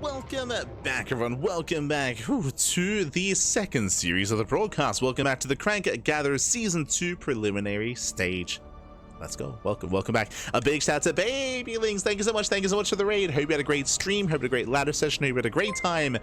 Welcome back, everyone. Welcome back to the second series of the broadcast. Welcome back to the Cranky Gather Season 2 preliminary stage. Let's go. Welcome back. A big shout out to ByuN. Thank you so much for the raid. Hope you had a great stream. Hope you had a great ladder session. Hope you had a great time.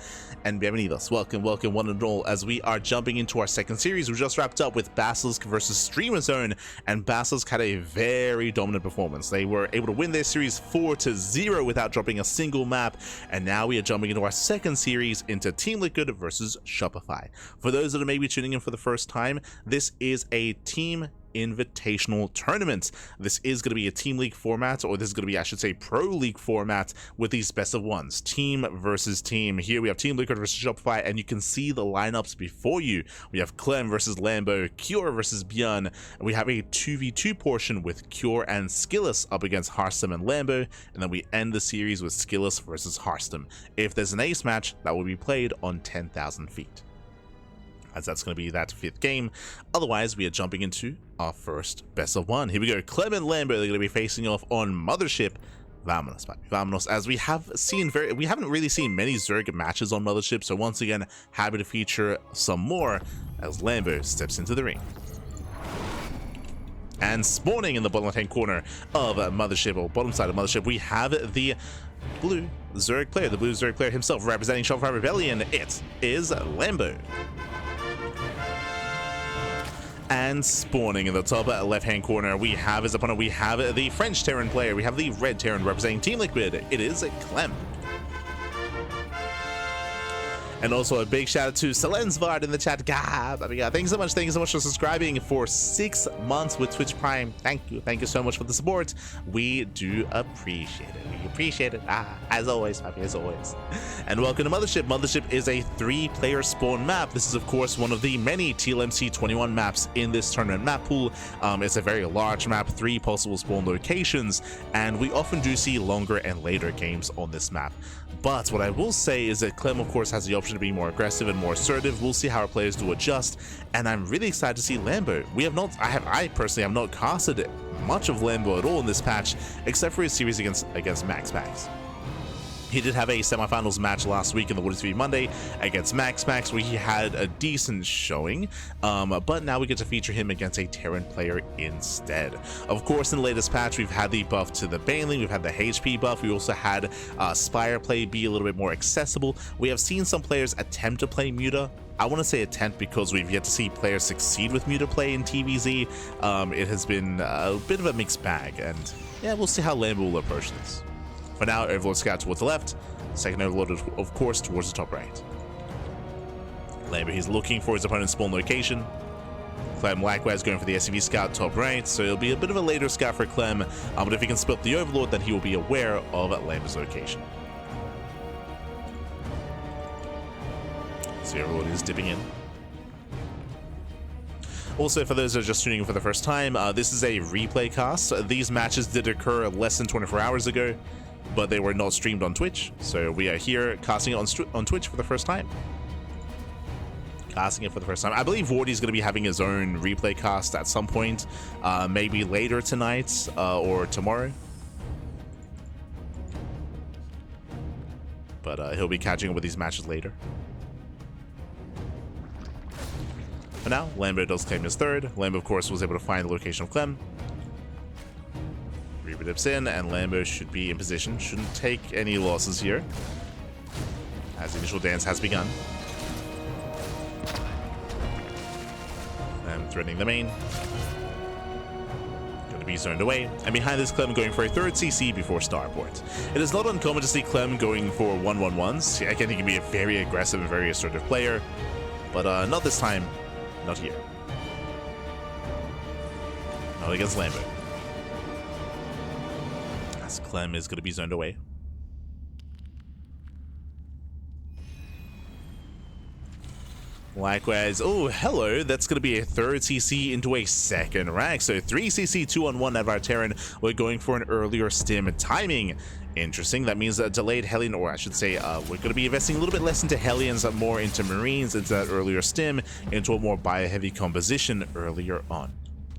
And bienvenidos. Welcome one and all, as we are jumping into our second series. We just wrapped up with Basilisk versus Streamer Zone, and Basilisk had a very dominant performance. They were able to win their series 4-0 without dropping a single map. And now we are jumping into our second series into Team Liquid versus Shopify. For those that are maybe tuning in for the first time, this is a team invitational tournament. This is going to be a team league format, or this is going to be, I should say, pro league format, with these best of ones, team versus team. Here we have Team Liquid versus Shopify, and you can see the lineups before you. We have Clem versus Lambo, Cure versus ByuN, and we have a 2v2 portion with Cure and SKillous up against Harstem and Lambo, and then we end the series with SKillous versus Harstem. If there's an ace match, that will be played on 10,000 feet, as that's going to be that fifth game. Otherwise, we are jumping into our first best of one. Here we go. Clem and Lambo, they're going to be facing off on Mothership. Vámonos, baby. Vámonos. As we have seen, we haven't really seen many Zerg matches on Mothership, so once again, happy to feature some more as Lambo steps into the ring. And spawning in the bottom left-hand corner of Mothership, or bottom side of Mothership, we have the blue Zerg player himself, representing Shopify Rebellion. It is Lambo. And spawning in the top left-hand corner, we have his opponent. We have the French Terran player. We have the red Terran representing Team Liquid. It is Clem. And also a big shout out to Selensvard in the chat. God, thank you so much for subscribing for 6 months with Twitch Prime. Thank you so much for the support. We do appreciate it. As always, happy as always. And welcome to Mothership. Mothership is a 3-player spawn map. This is of course one of the many TLMC 21 maps in this tournament map pool. It's a very large map, 3 possible spawn locations, and we often do see longer and later games on this map. But what I will say is that Clem, of course, has the option to be more aggressive and more assertive. We'll see how our players do adjust, and I'm really excited to see Lambo. I personally have not casted much of Lambo at all in this patch, except for his series against Max. He did have a semifinals match last week in the Water TV Monday against Max, where he had a decent showing, but now we get to feature him against a Terran player instead. Of course, in the latest patch, we've had the buff to the Baneling, we've had the HP buff, we also had Spire play be a little bit more accessible. We have seen some players attempt to play Muta. I want to say attempt because we've yet to see players succeed with Muta play in TVZ. It has been a bit of a mixed bag, and yeah, we'll see how Lambo will approach this. For now, Overlord Scout towards the left, second Overlord, of course, towards the top right. Lambo, he's looking for his opponent's spawn location. Clem likewise going for the SCV Scout top right, so it'll be a bit of a later scout for Clem, but if he can split the Overlord, then he will be aware of Lambo's location. So Overlord is dipping in. Also, for those that are just tuning in for the first time, this is a replay cast. These matches did occur less than 24 hours ago, but they were not streamed on Twitch, so we are here casting it on Twitch for the first time. I believe Wardy's going to be having his own replay cast at some point, maybe later tonight or tomorrow. But he'll be catching up with these matches later. For now, Lambo does claim his third. Lambo, of course, was able to find the location of Clem. Reaper dips in, and Lambo should be in position. Shouldn't take any losses here, as the initial dance has begun. And threatening the main. Going to be zoned away. And behind this, Clem going for a third CC before Starport. It is not uncommon to see Clem going for 1-1-1s. Again, he can be a very aggressive and very assertive player, but not this time. Not here. Not against Lambo. As Clem is going to be zoned away. Likewise, oh, hello, that's going to be a third CC into a second rank. So 3 CC, 2-on-1 out of our Terran. We're going for an earlier stim timing. Interesting. That means a delayed Hellion, or I should say, we're going to be investing a little bit less into Hellions, more into Marines, into that earlier stim, into a more bio-heavy composition earlier on.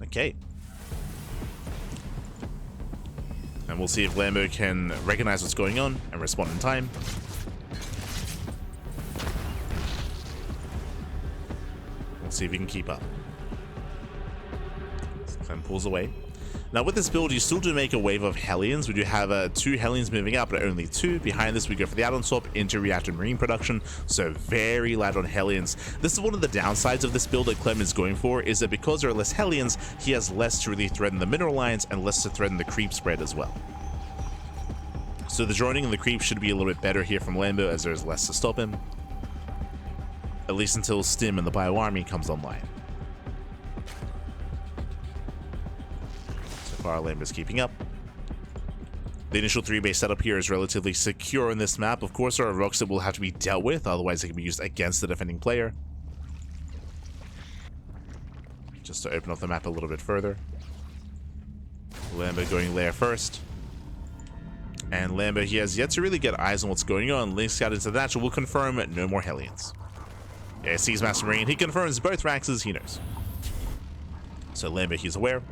Okay. And we'll see if Lambo can recognize what's going on and respond in time. Let's see if he can keep up. Clem pulls away. Now with this build, you still do make a wave of Hellions. We do have 2 Hellions moving out, but only 2. Behind this, we go for the add-on swap into reactive marine production, so very light on Hellions. This is one of the downsides of this build that Clem is going for, is that because there are less Hellions, he has less to really threaten the mineral lines and less to threaten the creep spread as well. So the droning and the creep should be a little bit better here from Lambo, as there's less to stop him. At least until Stim and the Bio Army comes online. Far Lambo's keeping up. The initial 3-base setup here is relatively secure in this map. Of course, there are rocks that will have to be dealt with, otherwise they can be used against the defending player. Just to open up the map a little bit further. Lambo going lair first. And Lambo, he has yet to really get eyes on what's going on. Link Scout into the natural will confirm no more Hellions. Yeah, sees Master Marine. He confirms both Raxes, he knows. So Lambo, he's aware.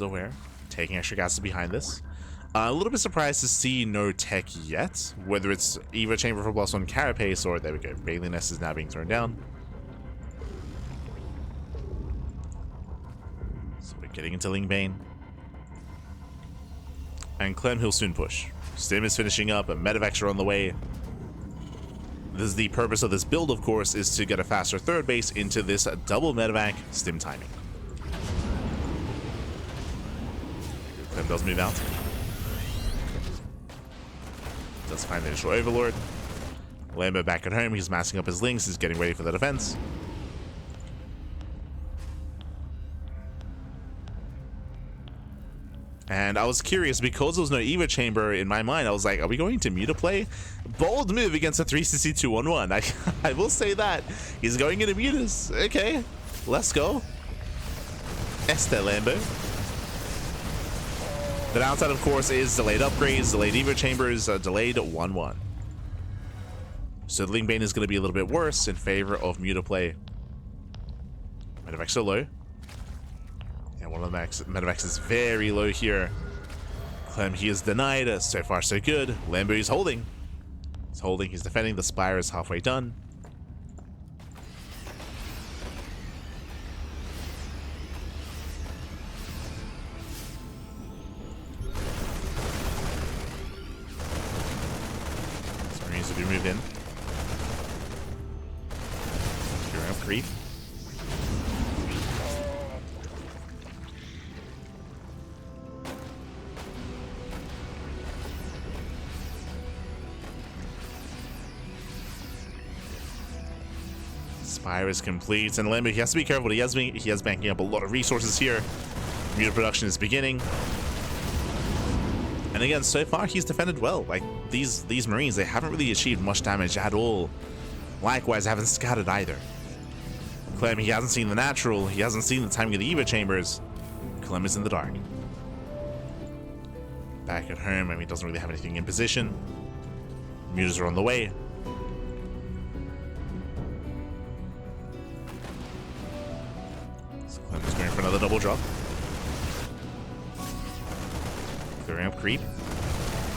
Aware, taking extra gases behind this. A little bit surprised to see no tech yet, whether it's Evo Chamber for +1 Carapace or there we go, Bailey Nest is now being turned down. So we're getting into Lingbane. And Clem, he'll soon push. Stim is finishing up, and Medivacs are on the way. This is the purpose of this build, of course, is to get a faster 3rd base into this double Medivac Stim timing. Clem does move out. Does find the initial Overlord. Lambo back at home. He's massing up his links. He's getting ready for the defense. And I was curious, because there was no Evo Chamber in my mind, I was like, are we going to Mutaplay? Bold move against a 3CC211. I will say that. He's going into Mutas. Okay, let's go. Este Lambo. The downside, of course, is delayed upgrades, delayed Evo Chambers, delayed 1-1. So the Lingbane is going to be a little bit worse in favor of Mutaplay. Medivacs are low. And one of the Medivacs is very low here. Clem, he is denied. So far, so good. Lambo is holding. He's holding, he's defending. The Spire is halfway done. To be moved in. Gearing up creep. Spire is complete, and Lambo, he has to be careful. He has banking up a lot of resources here. Muta production is beginning. And again, so far he's defended well. Like these Marines, they haven't really achieved much damage at all. Likewise, haven't scouted either. Clem, he hasn't seen the natural. He hasn't seen the timing of the Evo Chambers. Clem is in the dark. Back at home, I mean, he doesn't really have anything in position. Mutas are on the way. So Clem is going for another double drop. Clearing up creep.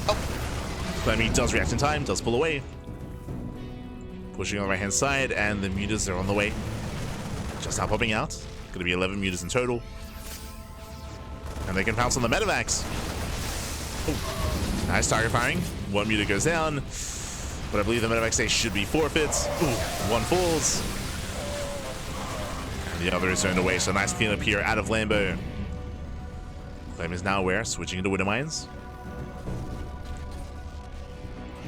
Oh! Clem, he does react in time, does pull away. Pushing on the right hand side, and the Mutas are on the way. Just now popping out. Gonna be 11 Mutas in total. And they can pounce on the Medivacs. Oh. Nice target firing. One Muta goes down. But I believe the Medivacs say should be forfeits. Ooh, one falls. And the other is turned away, so nice cleanup here out of Lambo. Clem is now aware, switching into Widow Mines.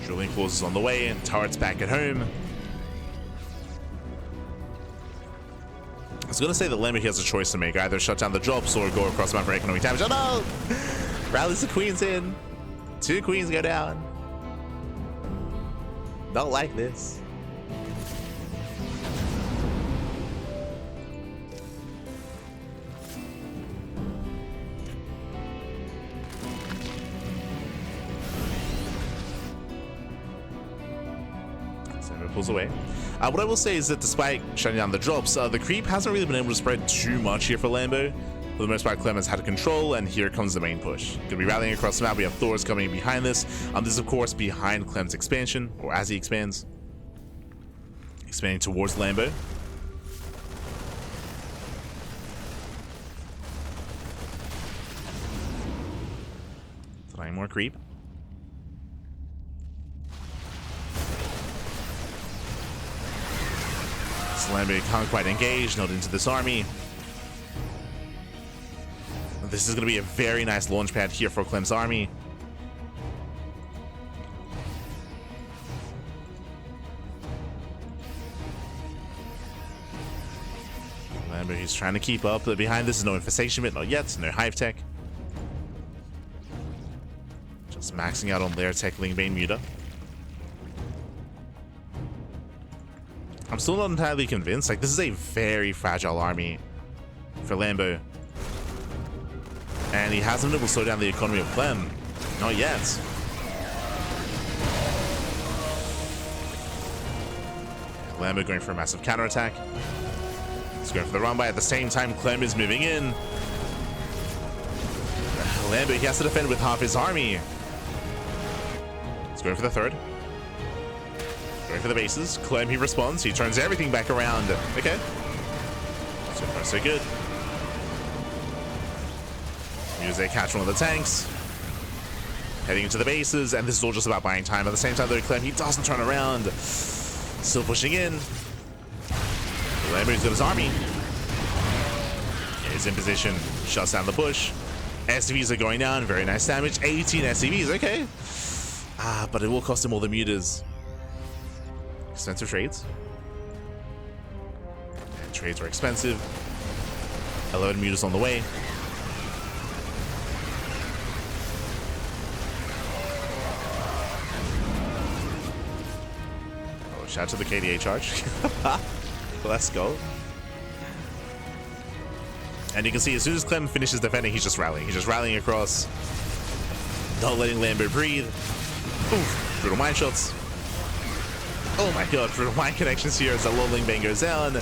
Drilling Claws is on the way, and turrets back at home. I was going to say that Lambo has a choice to make, either shut down the drops or go across the map for economic damage. Oh no! Rallies the queens in. 2 queens go down. Don't like this. Pulls away. What I will say is that despite shutting down the drops, the creep hasn't really been able to spread too much here for Lambo. For the most part, Clem has had control, and here comes the main push. Gonna be rallying across the map. We have Thor's coming behind this. This is, of course, behind Clem's expansion, or as he expands. Expanding towards Lambo. Denying more creep. This Lambo can't quite engage, not into this army. This is going to be a very nice launch pad here for Clem's army. Remember, he's trying to keep up. But behind this is no infestation bit, not yet. No hive tech. Just maxing out on their tech Lingbane Muta. I'm still not entirely convinced. Like, this is a very fragile army for Lambo. And he hasn't been able to slow down the economy of Clem. Not yet. Lambo going for a massive counterattack. He's going for the run by at the same time Clem is moving in. Lambo, he has to defend with half his army. He's going for the third. Going for the bases. Clem, he responds. He turns everything back around. Okay. So far, so good. Use a catch one of the tanks. Heading into the bases, and this is all just about buying time. At the same time, though, Clem, he doesn't turn around. Still pushing in. Lambo's got his army. He's in position. Shuts down the push. SCVs are going down. Very nice damage. 18 SCVs. Okay. But it will cost him all the mutas. Expensive trades. And trades are expensive. 11 mutas on the way. Shout out to the KDA charge. Let's go. And you can see as soon as Clem finishes defending, he's just rallying. He's just rallying across. Not letting Lambo breathe. Oof. Brutal mine shots. Oh my god, brutal mine connections here as the low Lingbane goes down.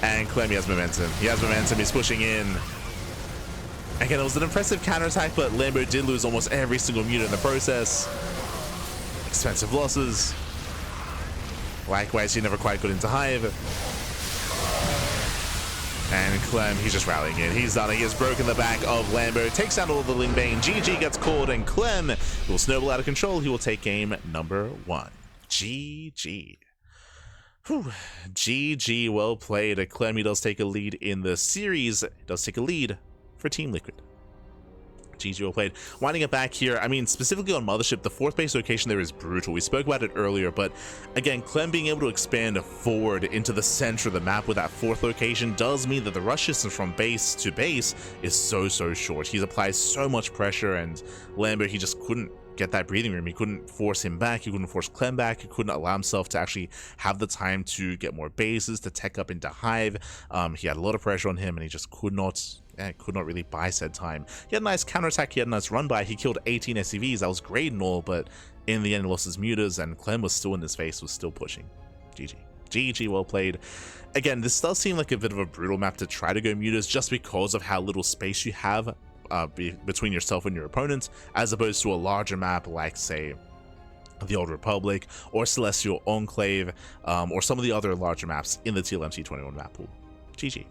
And Clem, he has momentum. He has momentum. He's pushing in. Again, it was an impressive counterattack, but Lambo did lose almost every single muta in the process. Expensive losses. Likewise, he never quite got into hive. And Clem, he's just rallying in. He's done it. He has broken the back of Lambo. Takes out all of the Lingbane. GG gets called, and Clem will snowball out of control. He will take game number 1. GG. Whew. GG, well played. Clem, he does take a lead in the series. He does take a lead for Team Liquid. GG, well played. Winding it back here, I mean, specifically on Mothership, the 4th base location there is brutal. We spoke about it earlier, but again, Clem being able to expand forward into the center of the map with that 4th location does mean that the rush distance from base to base is so short. He's applied so much pressure, and Lambo, he just couldn't get that breathing room. He couldn't force him back. He couldn't force Clem back. He couldn't allow himself to actually have the time to get more bases, to tech up into hive. He had a lot of pressure on him, and he just could not really buy said time. He had a nice counterattack. He had a nice run by. He killed 18 SCVs. That was great and all, but in the end, he lost his mutas, and Clem was still in his face, was still pushing. GG. GG, well played. Again, this does seem like a bit of a brutal map to try to go mutas just because of how little space you have between yourself and your opponent, as opposed to a larger map like, say, the Old Republic or Celestial Enclave, or some of the other larger maps in the TLMT21 map pool. GG.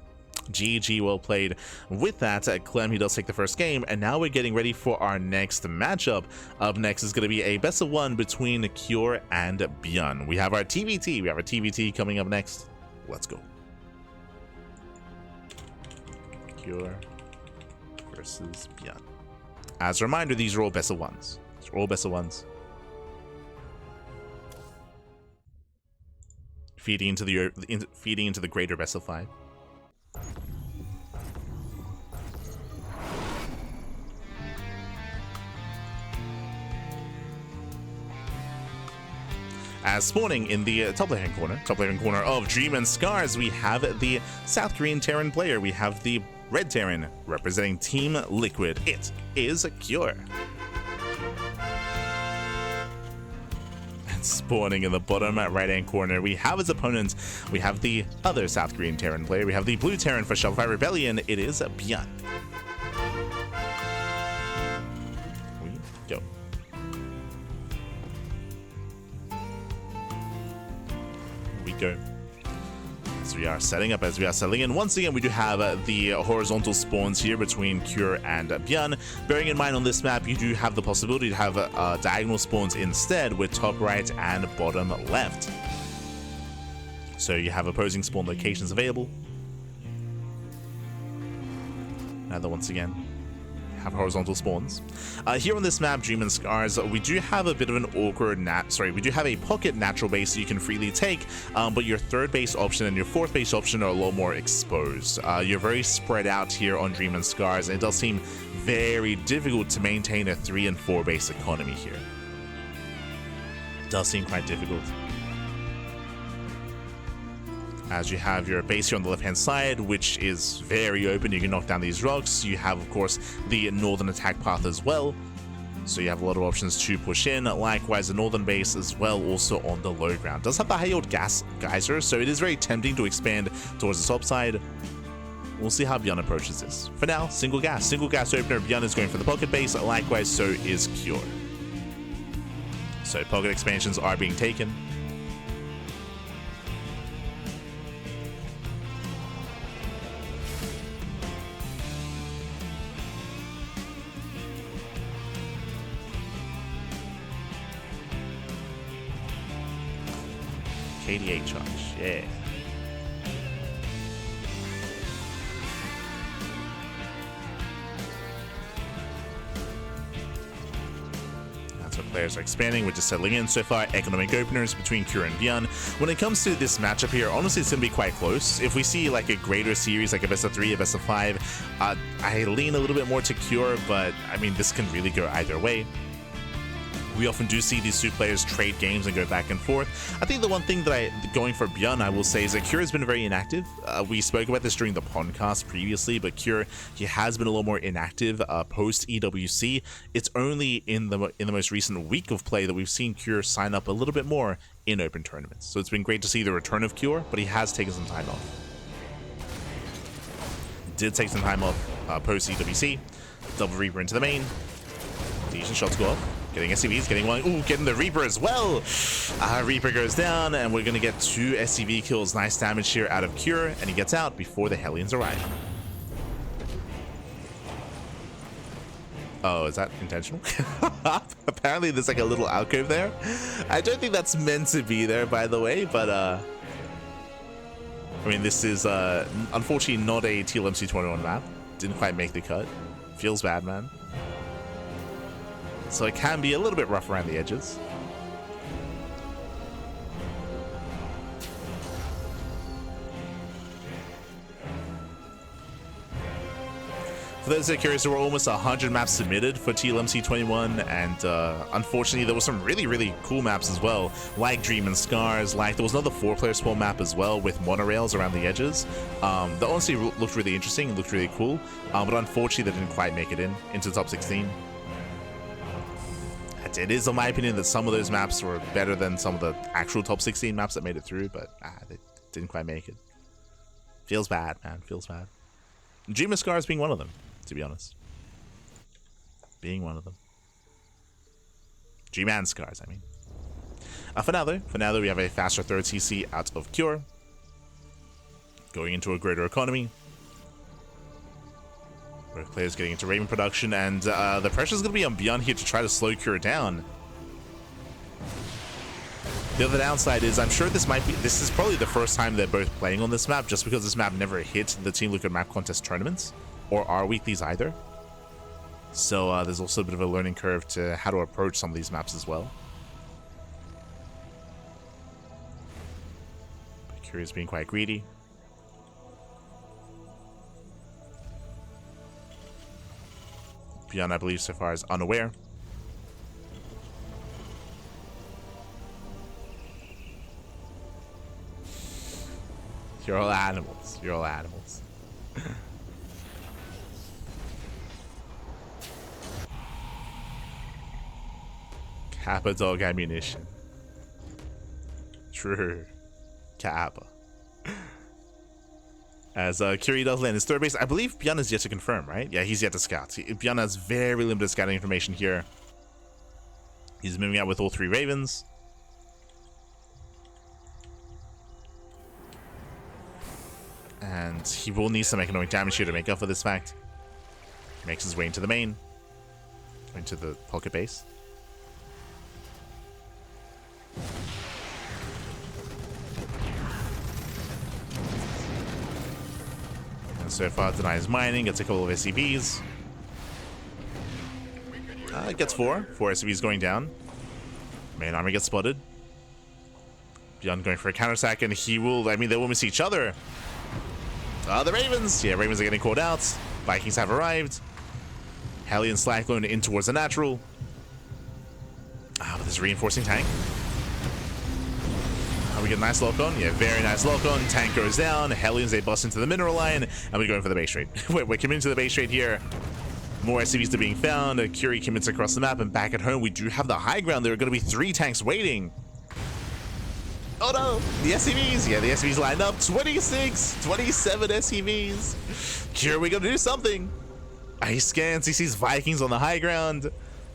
GG, well played. With that, Clem, he does take the first game, and now we're getting ready for our next matchup. Up next is going to be a best of 1 between Cure and ByuN. We have our TVT. We have our TVT coming up next. Let's go. Cure versus ByuN. As a reminder, these are all best of 1s. These are all best of 1s. Feeding into the greater best of 5. As spawning in the top left-hand corner of Dream and Scars, we have the South Korean Terran player. We have the Red Terran representing Team Liquid. It is Cure. And spawning in the bottom right-hand corner. We have as opponent, we have the other South Korean Terran player. We have the blue Terran for Shopify Rebellion. It is ByuN. We go. We go. As we are setting up, as we are settling in, once again we do have the horizontal spawns here between Cure and ByuN. Bearing in mind on this map you do have the possibility to have diagonal spawns instead with top right and bottom left, so you have opposing spawn locations available. Another once again have horizontal spawns. Here on this map, Dream and Scars, we do have a bit of an awkward we do have a pocket natural base you can freely take, but your third base option and your fourth base option are a lot more exposed. You're very spread out here on Dream and Scars, and it does seem very difficult to maintain a 3 and 4 base economy here. It does seem quite difficult. As you have your base here on the left-hand side, which is very open. You can knock down these rocks. You have, of course, the northern attack path as well, so you have a lot of options to push in. Likewise, the northern base as well, also on the low ground. Does have the high yield gas geyser, so it is very tempting to expand towards the top side. We'll see how ByuN approaches this. For now, single gas opener. ByuN is going for the pocket base. Likewise, so is Cure. So pocket expansions are being taken. KDA charge, yeah. That's what players are expanding. We're just settling in so far. Economic openers between Cure and ByuN. When it comes to this matchup here, honestly, it's going to be quite close. If we see like a greater series, like a best of 3, a best of 5, I lean a little bit more to Cure, but I mean, this can really go either way. We often do see these two players trade games and go back and forth. I think the one thing that going for ByuN, I will say, is that Cure has been very inactive. We spoke about this during the podcast previously, but Cure, he has been a little more inactive post EWC. It's only in the most recent week of play that we've seen Cure sign up a little bit more in open tournaments. So it's been great to see the return of Cure, but he has taken some time off. Did take some time off post EWC. Double Reaper into the main. Decent shots go off. Getting SCVs, getting one. Ooh, getting the Reaper as well. Reaper goes down, and we're going to get 2 SCV kills. Nice damage here out of Cure, and he gets out before the Hellions arrive. Oh, is that intentional? Apparently there's like a little alcove there. I don't think that's meant to be there, by the way, but I mean, this is unfortunately not a TLMC 21 map. Didn't quite make the cut. Feels bad, man. So it can be a little bit rough around the edges. For those that are curious, there were almost 100 maps submitted for TLMC 21, and unfortunately there were some really cool maps as well, like Dream and Scars, like there was another 4-player spawn map as well with monorails around the edges. That honestly looked really interesting and looked really cool, but unfortunately they didn't quite make it into the top 16. It is, in my opinion, that some of those maps were better than some of the actual top 16 maps that made it through, but they didn't quite make it. Feels bad, man. Feels bad. Dream of Scars being one of them, to be honest. Being one of them. Dream and Scars, I mean. For now, though, we have a faster third CC out of Cure. Going into a greater economy. Where players getting into Raven production, and the pressure is going to be on ByuN here to try to slow Cure down. The other downside is I'm sure this is probably the first time they're both playing on this map, just because this map never hit the Team Liquid map contest tournaments or our weeklies either. So there's also a bit of a learning curve to how to approach some of these maps as well. But Cure is being quite greedy. ByuN, I believe, so far is unaware. You're all animals. You're all animals. Kappa dog ammunition. True. Cap. As Curie does land his third base. I believe ByuN is yet to confirm, right? Yeah, he's yet to scout. ByuN has very limited scouting information here. He's moving out with all 3 Ravens. And he will need some economic damage here to make up for this fact. He makes his way into the main. Into the pocket base. And so far denies mining, gets a couple of SCVs. Gets 4 SCVs going down. Main army gets spotted. ByuN going for a counterattack, and he will, I mean, they will miss each other. The Ravens! Yeah, Ravens are getting called out. Vikings have arrived. Hellion Slackloan in towards the natural. But there's a reinforcing tank. We get a nice lock on. Yeah, very nice lock on. Tank goes down. Hellions, they bust into the mineral line. And we're going for the base trade. We're committing to the base trade here. More SCVs are being found. Curie commits across the map. And back at home, we do have the high ground. There are going to be 3 tanks waiting. Oh no, the SCVs. Yeah, the SCVs lined up. 26, 27 SCVs. Curie, we got to do something. He scans. He sees Vikings on the high ground.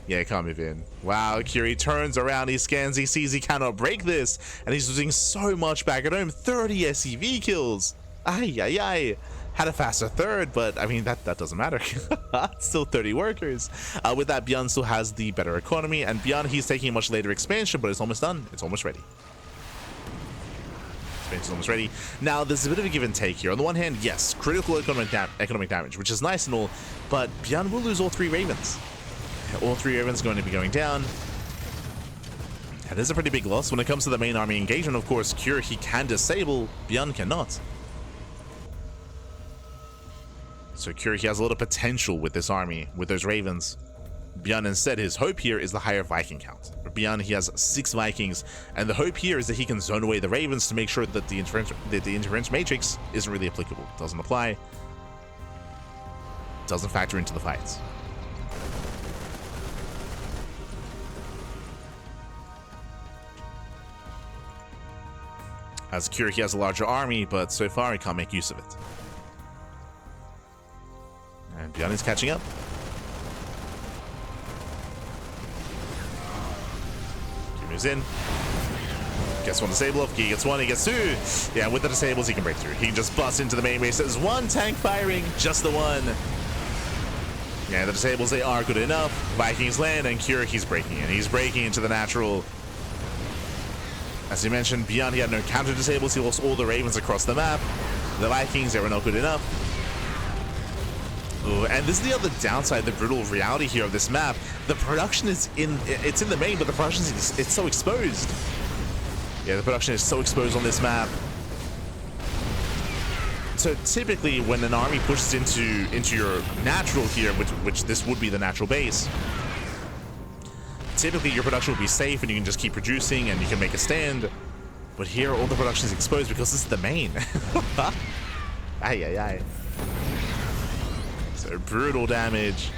Yeah, can't move in. Wow, Curie turns around. He scans. He sees he cannot break this. And he's losing so much back at home. 30 SCV kills. Ay, ay, ay. Had a faster third, but I mean, that doesn't matter. Still 30 workers. With that, ByuN still has the better economy. And ByuN, he's taking a much later expansion, but it's almost done. It's almost ready. Expansion's almost ready. Now, there's a bit of a give and take here. On the one hand, yes, critical economic damage, which is nice and all, but ByuN will lose all 3 Ravens. All 3 Ravens are going to be going down. That is a pretty big loss. When it comes to the main army engagement, of course, Curie, he can disable, ByuN cannot. So Curie, he has a lot of potential with this army, with those Ravens. ByuN, instead, his hope here is the higher Viking count. For ByuN, he has 6 Vikings, and the hope here is that he can zone away the Ravens to make sure that the interference matrix isn't really applicable. Doesn't apply. Doesn't factor into the fights. As Curie, he has a larger army, but so far he can't make use of it. And ByuN is catching up. He moves in. Gets 1 disable off. He gets 1, he gets 2. Yeah, with the disables, he can break through. He can just bust into the main base. There's 1 tank firing, just the 1. Yeah, the disables, they are good enough. Vikings land, and Curie, he's breaking in. He's breaking into the natural. As you mentioned, ByuN, he had no counter disables. He lost all the Ravens across the map. The Vikings, they were not good enough. Ooh, and this is the other downside, the brutal reality here of this map. The production is it's in the main, but the production is it's so exposed. Yeah, the production is so exposed on this map. So typically, when an army pushes into your natural here, which this would be the natural base, typically your production will be safe and you can just keep producing and you can make a stand. But here, all the production is exposed because this is the main. Ay, ay, ay. So brutal damage.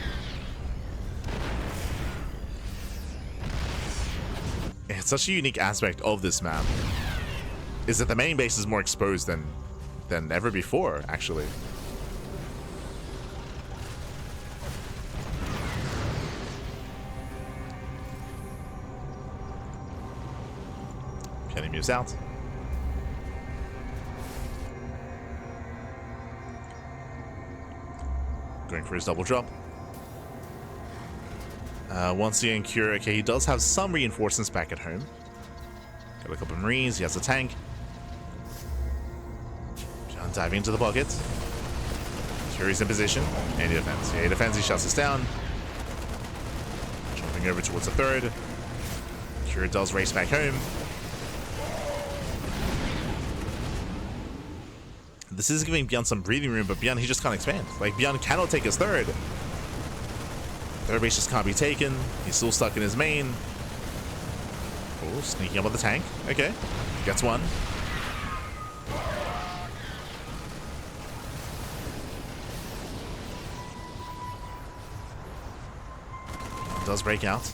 It's such a unique aspect of this map, is that the main base is more exposed than ever before, actually. Penny moves out. Going for his double drop. Once again, Curie, okay, he does have some reinforcements back at home. Got a couple of Marines, he has a tank. John diving into the pocket. Curie's in position, and he defends. Yeah, he defends, he shuts us down. Jumping over towards the third. Curie does race back home. This is giving ByuN some breathing room, but ByuN, he just can't expand. Like, ByuN cannot take his third. Third base just can't be taken. He's still stuck in his main. Oh, sneaking up on the tank. Okay. Gets 1. Does break out.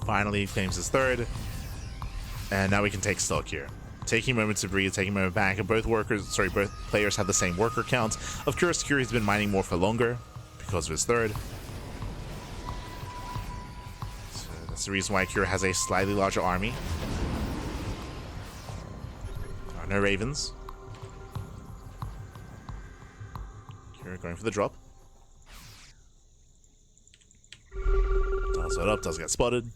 Finally claims his third. And now we can take stock here. Taking a moment to breathe, taking a moment back. And both players have the same worker count. Of course, Curie's been mining more for longer because of his third. So that's the reason why Curie has a slightly larger army. No ravens. Curie going for the drop. Does it up, does get spotted.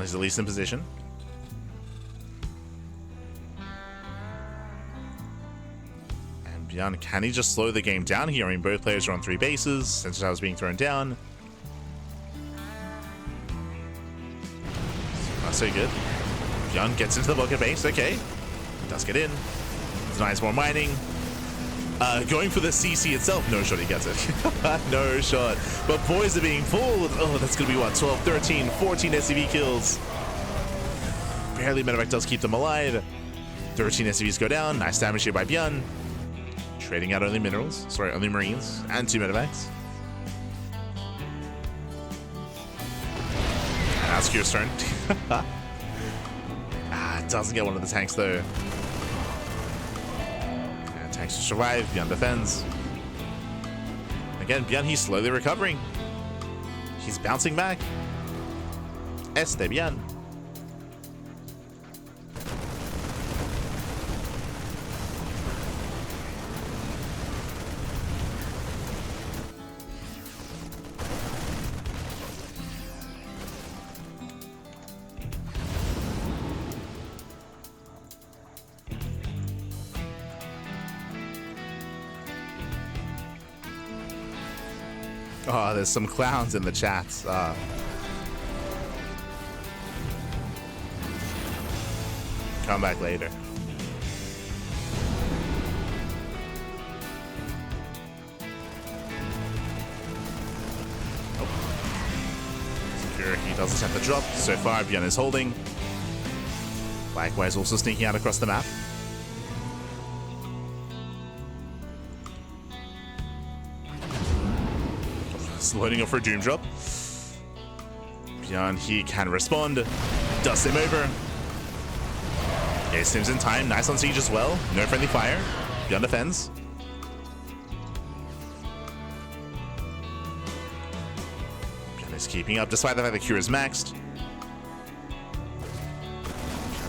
He's at least in position. And ByuN, can he just slow the game down here? I mean, both players are on 3 bases. Sensor was being thrown down. Not so good. ByuN gets into the bucket base. Okay. Does get in. Denies more mining. Going for the CC itself. No shot, he gets it. No shot. But boys are being pulled. Oh, that's going to be what? 12, 13, 14 SCV kills. Barely medevac does keep them alive. 13 SCVs go down. Nice damage here by ByuN. Trading out only minerals. Sorry, only marines. And 2 medevacs. And that's Curie's turn. It doesn't get one of the tanks though. Tanks to survive. ByuN defends. Again, ByuN, he's slowly recovering. He's bouncing back. ByuN. Oh, there's some clowns in the chats. Come back later. Secure, he doesn't have the drop. So far, ByuN is holding. Likewise, also sneaking out across the map. Loading up for a Doom drop. ByuN, he can respond. Dust him over. Okay, Sims in time. Nice on siege as well. No friendly fire. ByuN defends. ByuN is keeping up despite the fact that Cure is maxed.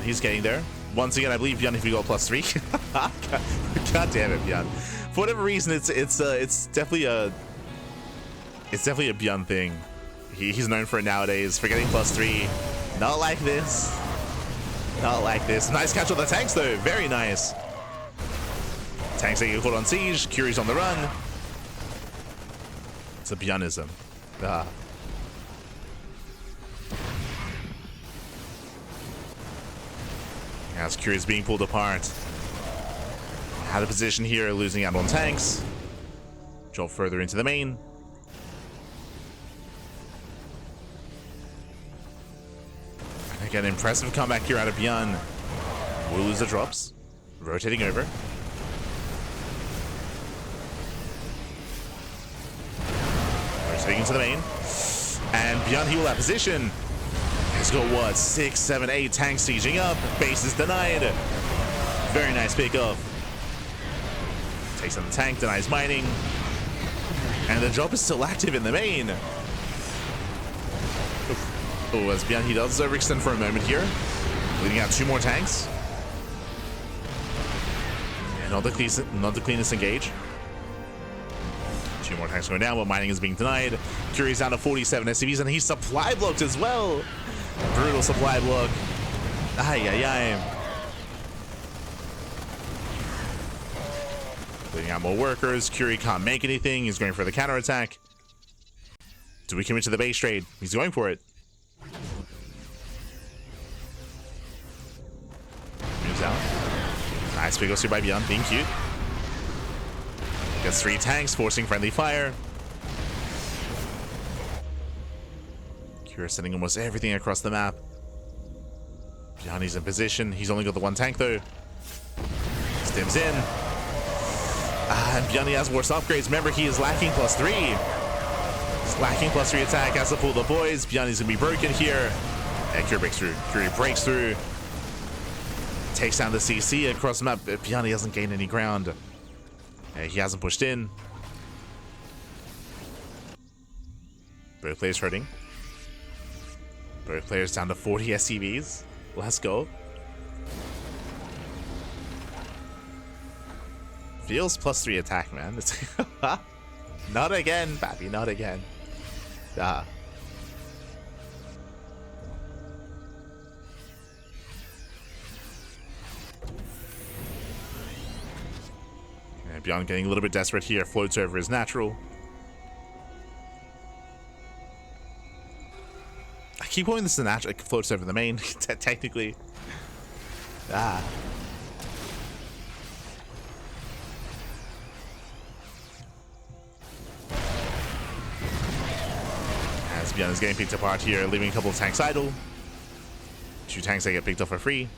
He's getting there. Once again, I believe ByuN if we go +3. God damn it, ByuN. For whatever reason, it's definitely a ByuN thing. He's known for it nowadays, for getting +3. Not like this. Not like this. Nice catch on the tanks, though. Very nice. Tanks getting caught on siege. Curie's on the run. It's a ByuNism. As Curie's being pulled apart. Out of position here, losing out on tanks. Drop further into the main. Again, impressive comeback here out of ByuN. Will lose the drops. Rotating over. Rotating into the main. And ByuN, he will have position. He's got what? 6, 7, 8 tanks sieging up. Base is denied. Very nice pick off. Takes on the tank, denies mining. And the drop is still active in the main. Oh, as ByuN, he does overextend for a moment here. Leading out 2 more tanks. And not the cleanest engage. 2 more tanks going down, but mining is being denied. Curie's down to 47 SCVs, and he's supply blocked as well. Brutal supply block. Ay, ay, ay. Leading out more workers. Curie can't make anything. He's going for the counterattack. Do we commit to the base trade? He's going for it. Moves out. Nice big here by ByuN, being cute. Gets 3 tanks, forcing friendly fire. You're sending almost everything across the map. ByuN's in position. He's only got the one tank though. Stims in. And ByuN has worse upgrades. Remember, he is lacking +3. He's lacking +3 attack. Has to pull the boys. ByuN's gonna be broken here. And Curie breaks through. Curie breaks through. Takes down the CC across the map. ByuN hasn't gained any ground. He hasn't pushed in. Both players hurting. Both players down to 40 SCVs. Let's go. Feels +3 attack, man. It's not again, Pappy, not again. Ah. And ByuN getting a little bit desperate here. Floats over his natural. I keep calling this the natural. It floats over the main, technically. Ah. As ByuN is getting picked apart here, leaving a couple of tanks idle. 2 tanks that get picked up for free.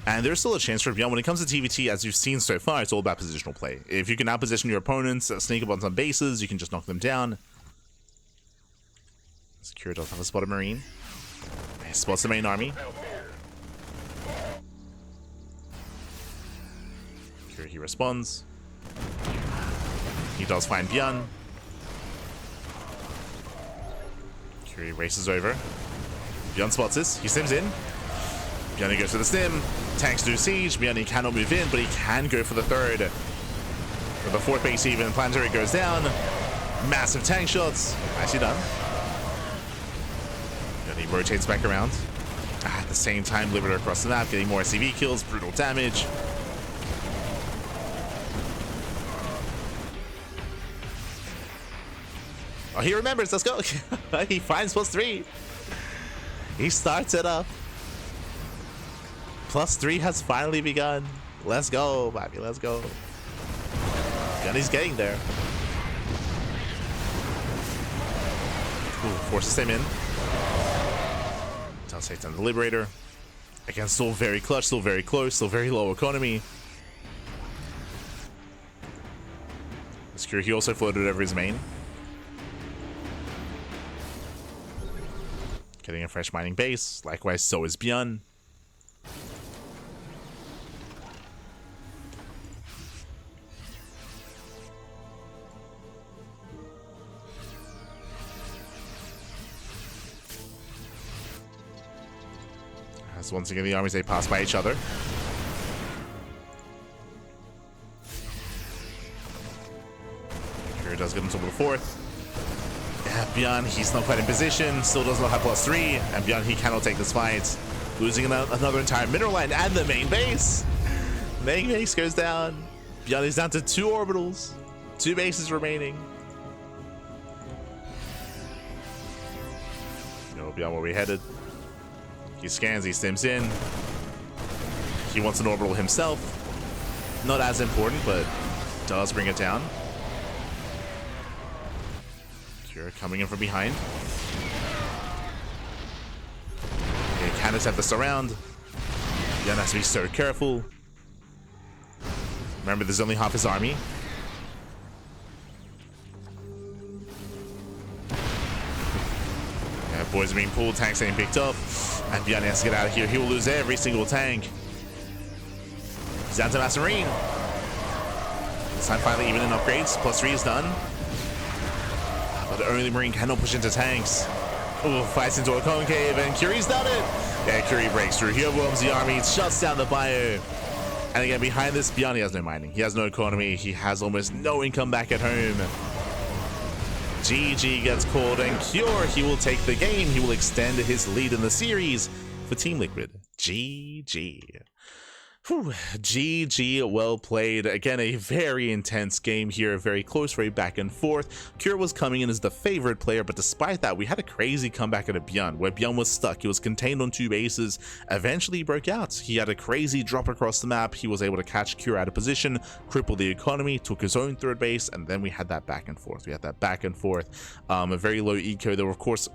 And there's still a chance for ByuN. When it comes to TVT, as you've seen so far, it's all about positional play. If you can outposition your opponents, sneak up on some bases, you can just knock them down. Secure does have a spotted Marine. He spots the main army. Here he responds. He does find ByuN. Here he races over. ByuN spots this. He stims in. ByuN goes for the stim. Tanks do siege. ByuN cannot move in, but he can go for the third. For the fourth base even, Planetary goes down. Massive tank shots. Nicely done. ByuN rotates back around. At the same time, Liberator across the map, getting more SCV kills, brutal damage. Oh, he remembers. Let's go. He finds +3. He starts it up. +3 has finally begun. Let's go, baby. Let's go. ByuN's getting there. Ooh, forces him in. Does take down the Liberator. Again, still very clutch, still very close, still very low economy. Secure, he also floated over his main. Getting a fresh mining base. Likewise, so is ByuN. As once again, the armies, they pass by each other. Here does get him to the fourth. Yeah, ByuN, he's not quite in position, still does not have +3, and ByuN, he cannot take this fight. Losing another entire mineral line and the main base. Main base goes down. ByuN is down to 2 orbitals. 2 bases remaining. You know, ByuN, where we headed. He scans, he stims in. He wants an orbital himself. Not as important, but does bring it down. Cure coming in from behind. Okay, can attempt this around. ByuN has to be so careful. Remember, there's only half his army. Yeah, boys are being pulled, tanks getting picked up. And ByuN has to get out of here. He will lose every single tank. He's down to Master Marine. This time finally even in upgrades. +3 is done. But only Marine cannot push into tanks. Ooh, fights into a concave, and Curie's done it. Yeah, Curie breaks through. He overwhelms the army, shuts down the bio. And again, behind this, ByuN, he has no mining. He has no economy. He has almost no income back at home. GG gets called, and Cure, he will take the game. He will extend his lead in the series for Team Liquid. GG. Whew, GG, well played. Again, a very intense game here, very close, very back and forth. Cure was coming in as the favorite player, but despite that, we had a crazy comeback at a ByuN, where ByuN was stuck. He was contained on 2 bases. Eventually, he broke out. He had a crazy drop across the map. He was able to catch Cure out of position, cripple the economy, took his own 3rd base, and then we had that back and forth. A very low eco. There were, of course,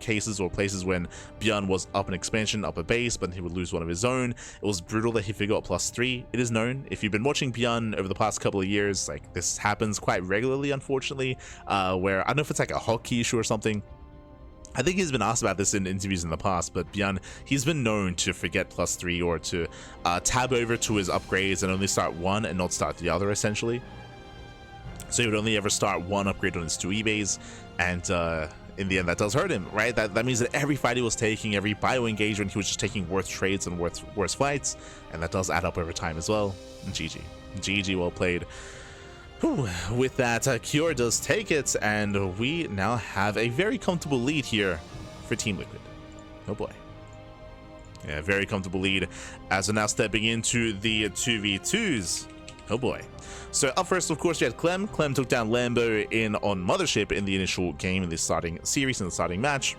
cases or places when ByuN was up an expansion, up a base, but he would lose one of his own. It was brutal that he forgot +3. It is known, if you've been watching ByuN over the past couple of years, like, this happens quite regularly, unfortunately, where I don't know if it's like a hotkey issue or something. I think he's been asked about this in interviews in the past, but ByuN, he's been known to forget +3 or to tab over to his upgrades and only start one and not start the other, essentially. So he would only ever start one upgrade on his 2 eBays, and in the end, that does hurt him, right? That means that every fight he was taking, every bio engagement, he was just taking worse trades and worse fights, and that does add up over time as well. And GG, well played. Whew. With that, Cure does take it, and we now have a very comfortable lead here for Team Liquid. Oh boy. Yeah, very comfortable lead as we're now stepping into the 2v2s. Oh boy. So up first, of course, we had Clem. Clem took down Lambo on Mothership in the initial game in the starting series, in the starting match.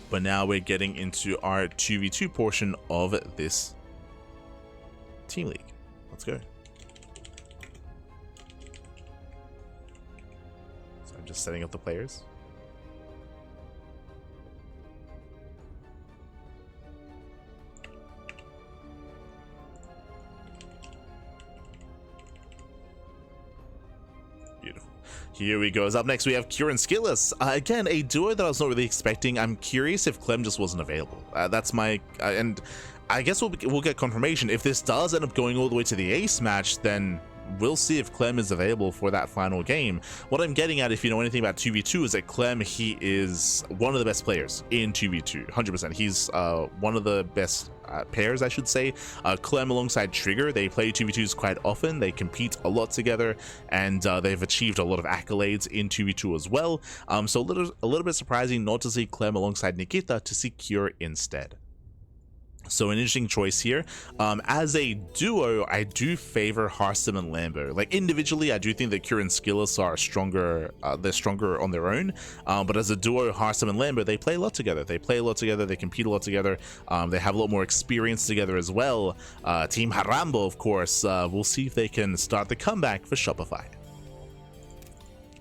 But now we're getting into our 2v2 portion of this Team League. Let's go. So I'm just setting up the players. Beautiful. Here we go. Up next, we have Cure and SKillous. Again, a duo that I was not really expecting. I'm curious if Clem just wasn't available. That's my... and I guess we'll get confirmation. If this does end up going all the way to the ace match, then we'll see if Clem is available for that final game. What I'm getting at, if you know anything about 2v2, is that Clem, he is one of the best players in 2v2, 100%. He's one of the best pairs, I should say. Clem alongside Trigger, they play 2v2s quite often. They compete a lot together, and they've achieved a lot of accolades in 2v2 as well. So a little bit surprising not to see Clem alongside Nikita, to see Cure instead. So an interesting choice here. As a duo, I do favor Harstem and Lambo. Like, individually, I do think that Cure and SKillous are stronger. They're stronger on their own. But as a duo, Harstem and Lambo, they play a lot together. They compete a lot together. They have a lot more experience together as well. Team Harambo, of course, we'll see if they can start the comeback for Shopify.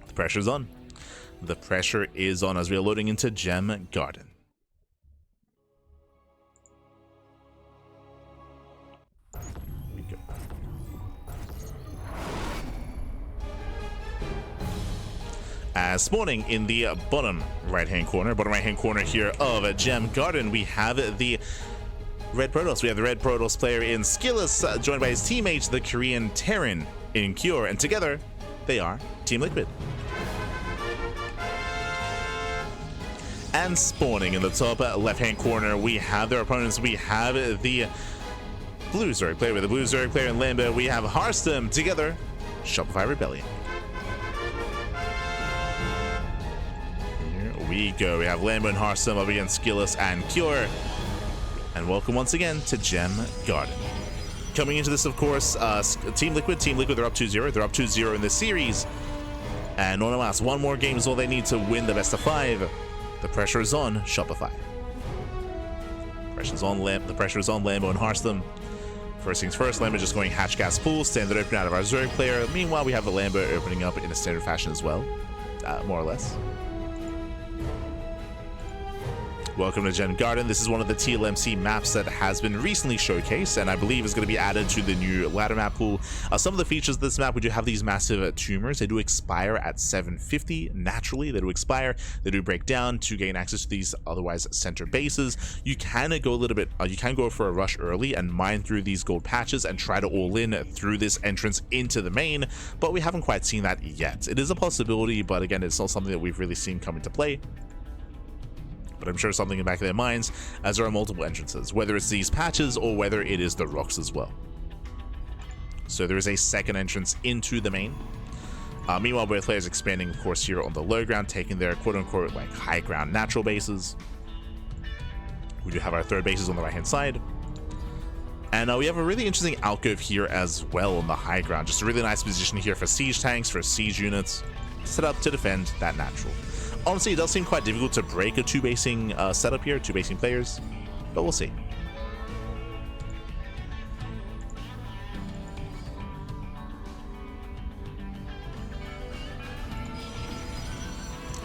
The pressure's on. The pressure is on as we are loading into Gem Garden. As spawning in the bottom right-hand corner here of Gem Garden, we have the Red Protoss. We have the Red Protoss player in SKillous, joined by his teammates, the Korean Terran in Cure, and together they are Team Liquid. And spawning in the top left-hand corner, we have their opponents. We have the Blue Zerg player with the Blue Zerg player in Lambo. We have Harstem, together Shopify Rebellion. We go. We have Lambo and Harstem up against SKillous and Cure. And welcome once again to Gem Garden. Coming into this, of course, Team Liquid, they're up 2-0. They're up 2-0 in this series. And on the last, one more game is all they need to win the best of 5. The pressure is on Shopify. The pressure is on Lambo and Harstem. First things first, Lambo just going hatch gas pool, standard open out of our Zerg player. Meanwhile, we have the Lambo opening up in a standard fashion as well, more or less. Welcome to Gem Garden. This is one of the TLMC maps that has been recently showcased, and I believe is going to be added to the new ladder map pool. Some of the features of this map, we do have these massive tumors. They do expire at 750 naturally. They do expire. They do break down to gain access to these otherwise center bases. You can go a little bit. You can go for a rush early and mine through these gold patches and try to all in through this entrance into the main, but we haven't quite seen that yet. It is a possibility, but again, it's not something that we've really seen come into play. But I'm sure something in the back of their minds, as there are multiple entrances, whether it's these patches or whether it is the rocks as well. So there is a second entrance into the main. Meanwhile, both players expanding, of course, here on the low ground, taking their quote-unquote like high ground natural bases. We do have our third bases on the right-hand side. And we have a really interesting alcove here as well on the high ground. Just a really nice position here for siege tanks, for siege units, set up to defend that natural. Honestly, it does seem quite difficult to break a two-basing setup here, two-basing players, but we'll see.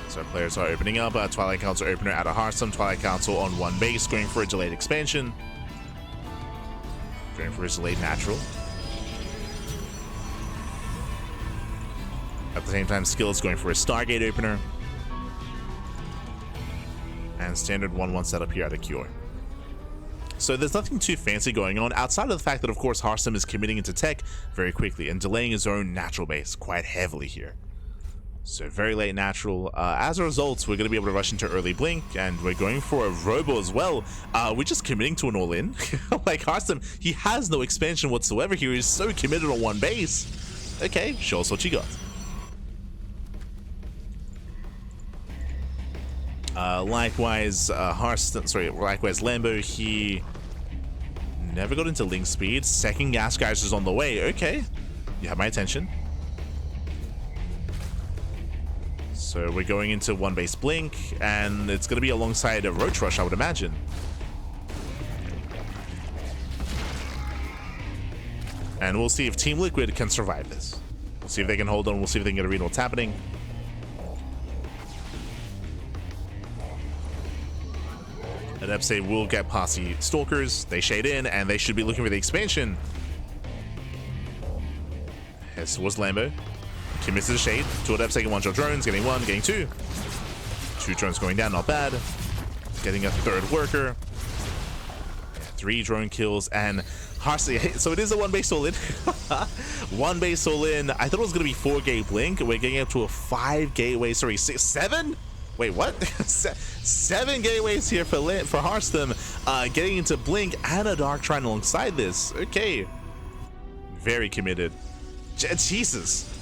So players are opening up. Twilight Council opener at a Harstem. Twilight Council on one base, going for a delayed expansion. Going for his delayed natural. At the same time, SKillous going for a Stargate opener. And standard 1-1 setup here at a Cure. So there's nothing too fancy going on outside of the fact that, of course, Harstem is committing into tech very quickly and delaying his own natural base quite heavily here. So very late natural. As a result, we're going to be able to rush into early blink, and we're going for a robo as well. We're just committing to an all-in. Like Harstem, he has no expansion whatsoever here. He's so committed on one base. Okay, show us what you got. Likewise, likewise Lambo, he never got into link speed. Second gas geyser is on the way. Okay, you have my attention. So we're going into one base blink, and it's going to be alongside a roach rush, I would imagine. And we'll see if Team Liquid can survive this. We'll see if they can hold on. We'll see if they can get a read on what's happening. Adepse will get past the Stalkers. They shade in, and they should be looking for the expansion. This was Lambo. Commits to the shade. Two Adepts taking one-shot drones, getting one, getting two. Two drones going down, not bad. Getting a third worker. Three drone kills, and Harstem. So it is a one base all in. One base all in. I thought it was going to be 4-gate blink. We're getting up to a 5 gateway. Sorry, 7? Wait, what? 7 gateways here for Harstem. Getting into blink and a dark trine alongside this. Okay. Very committed. Jesus.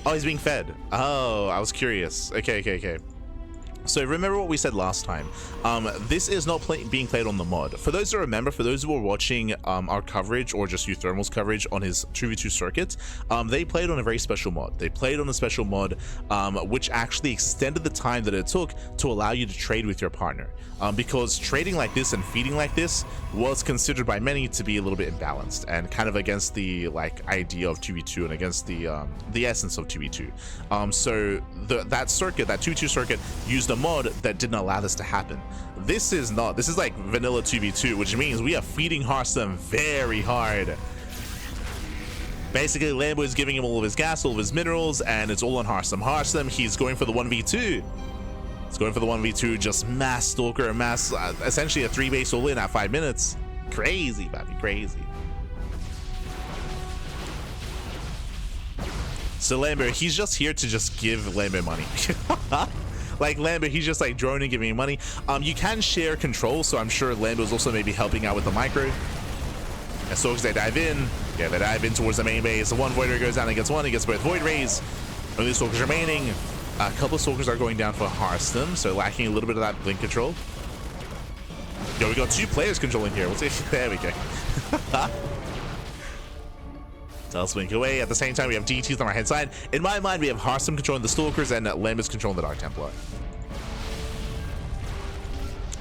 Oh, he's being fed. Oh, I was curious. Okay. So remember what we said last time. This is not being played on the mod. For those who remember, for those who were watching our coverage or just Thermal's coverage on his 2v2 circuit, they played on a very special mod. They played on a special mod which actually extended the time that it took to allow you to trade with your partner. Because trading like this and feeding like this was considered by many to be a little bit imbalanced and kind of against the idea of 2v2 and against the essence of 2v2. So that circuit, that 2v2 circuit, used a mod that didn't allow this to happen. This is not. This is like vanilla 2v2, which means we are feeding Harstem very hard. Basically, Lambo is giving him all of his gas, all of his minerals, and it's all on Harstem. Harstem, he's going for the 1v2. He's going for the 1v2, just mass Stalker, essentially a 3-base all-in at 5 minutes. Crazy, baby, crazy. So Lambo, he's just here to just give Lambo money. Like Lambo, he's just like droning, giving you money. You can share control, so I'm sure Lambo's also maybe helping out with the micro. As soon as they dive in, yeah, they dive in towards the main base. The one Voider goes down and gets one. He gets both Void Rays. Only Stalkers remaining. A couple of Stalkers are going down for Harstem, so lacking a little bit of that blink control. Yo, we got 2 players controlling here. What's it? There we go. Tell blink away. At the same time, we have DTs on our hand side. In my mind, we have Harstem controlling the Stalkers and Lambus controlling the Dark Templar.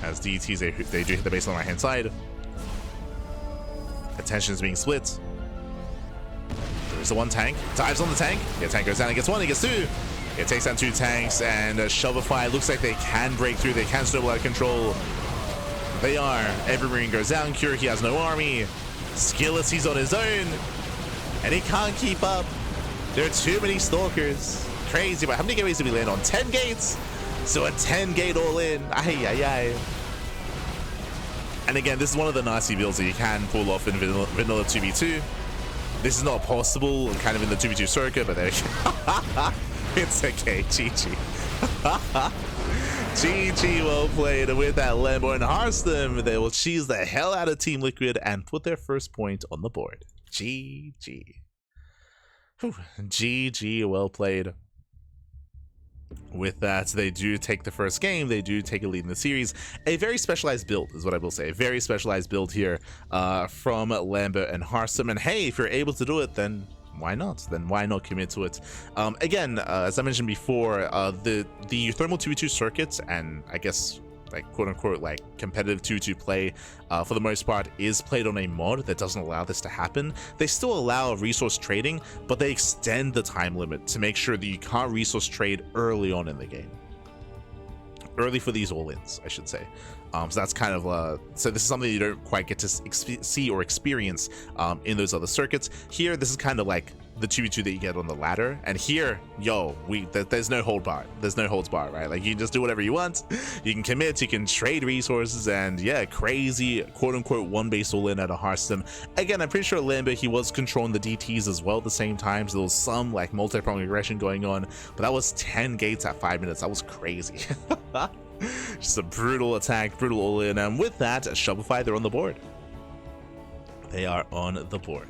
As DTs, they do hit the base on our hand side. Attention is being split. There's the one tank. Dives on the tank. Yeah, tank goes down. He gets 1. He gets 2. It takes down 2 tanks, and Shopify looks like they can break through. They can snowball out of control. They are. Every Marine goes down. Cure, he has no army. SKillous, he's on his own. And he can't keep up. There are too many Stalkers. Crazy, but how many gateways did we land on? 10 gates? So a 10-gate all-in. Ay. And again, this is one of the nasty builds that you can pull off in vanilla 2v2. This is not possible kind of in the 2v2 circuit, but there you go. It's okay, GG. GG, well played. And with that, Lambo and Harstem, they will cheese the hell out of Team Liquid and put their first point on the board. GG. Whew. GG, well played. With that, they do take the first game. They do take a lead in the series. A very specialized build is what I will say. A very specialized build here from Lambo and Harstem. And hey, if you're able to do it, then why not? Then why not commit to it? Again, as I mentioned before, the thermal 2v2 circuits, and I guess like quote unquote like competitive 2v2 play for the most part is played on a mod that doesn't allow this to happen. They still allow resource trading, but they extend the time limit to make sure that you can't resource trade early on in the game. Early for these all-ins, I should say. So that's kind of so this is something you don't quite get to see or experience in those other circuits. Here, this is kind of like the 2v2 that you get on the ladder, and here, yo, there's no hold bar. There's no holds bar, right? Like, you can just do whatever you want. You can commit, you can trade resources, and yeah, crazy quote-unquote one base all-in at a Harstem. Again, I'm pretty sure Lambo, he was controlling the DTs as well at the same time, so there was some like multi-pronged aggression going on, but that was 10 gates at 5 minutes. That was crazy. Just a brutal attack, brutal all-in, and with that, Shopify, they're on the board. They are on the board.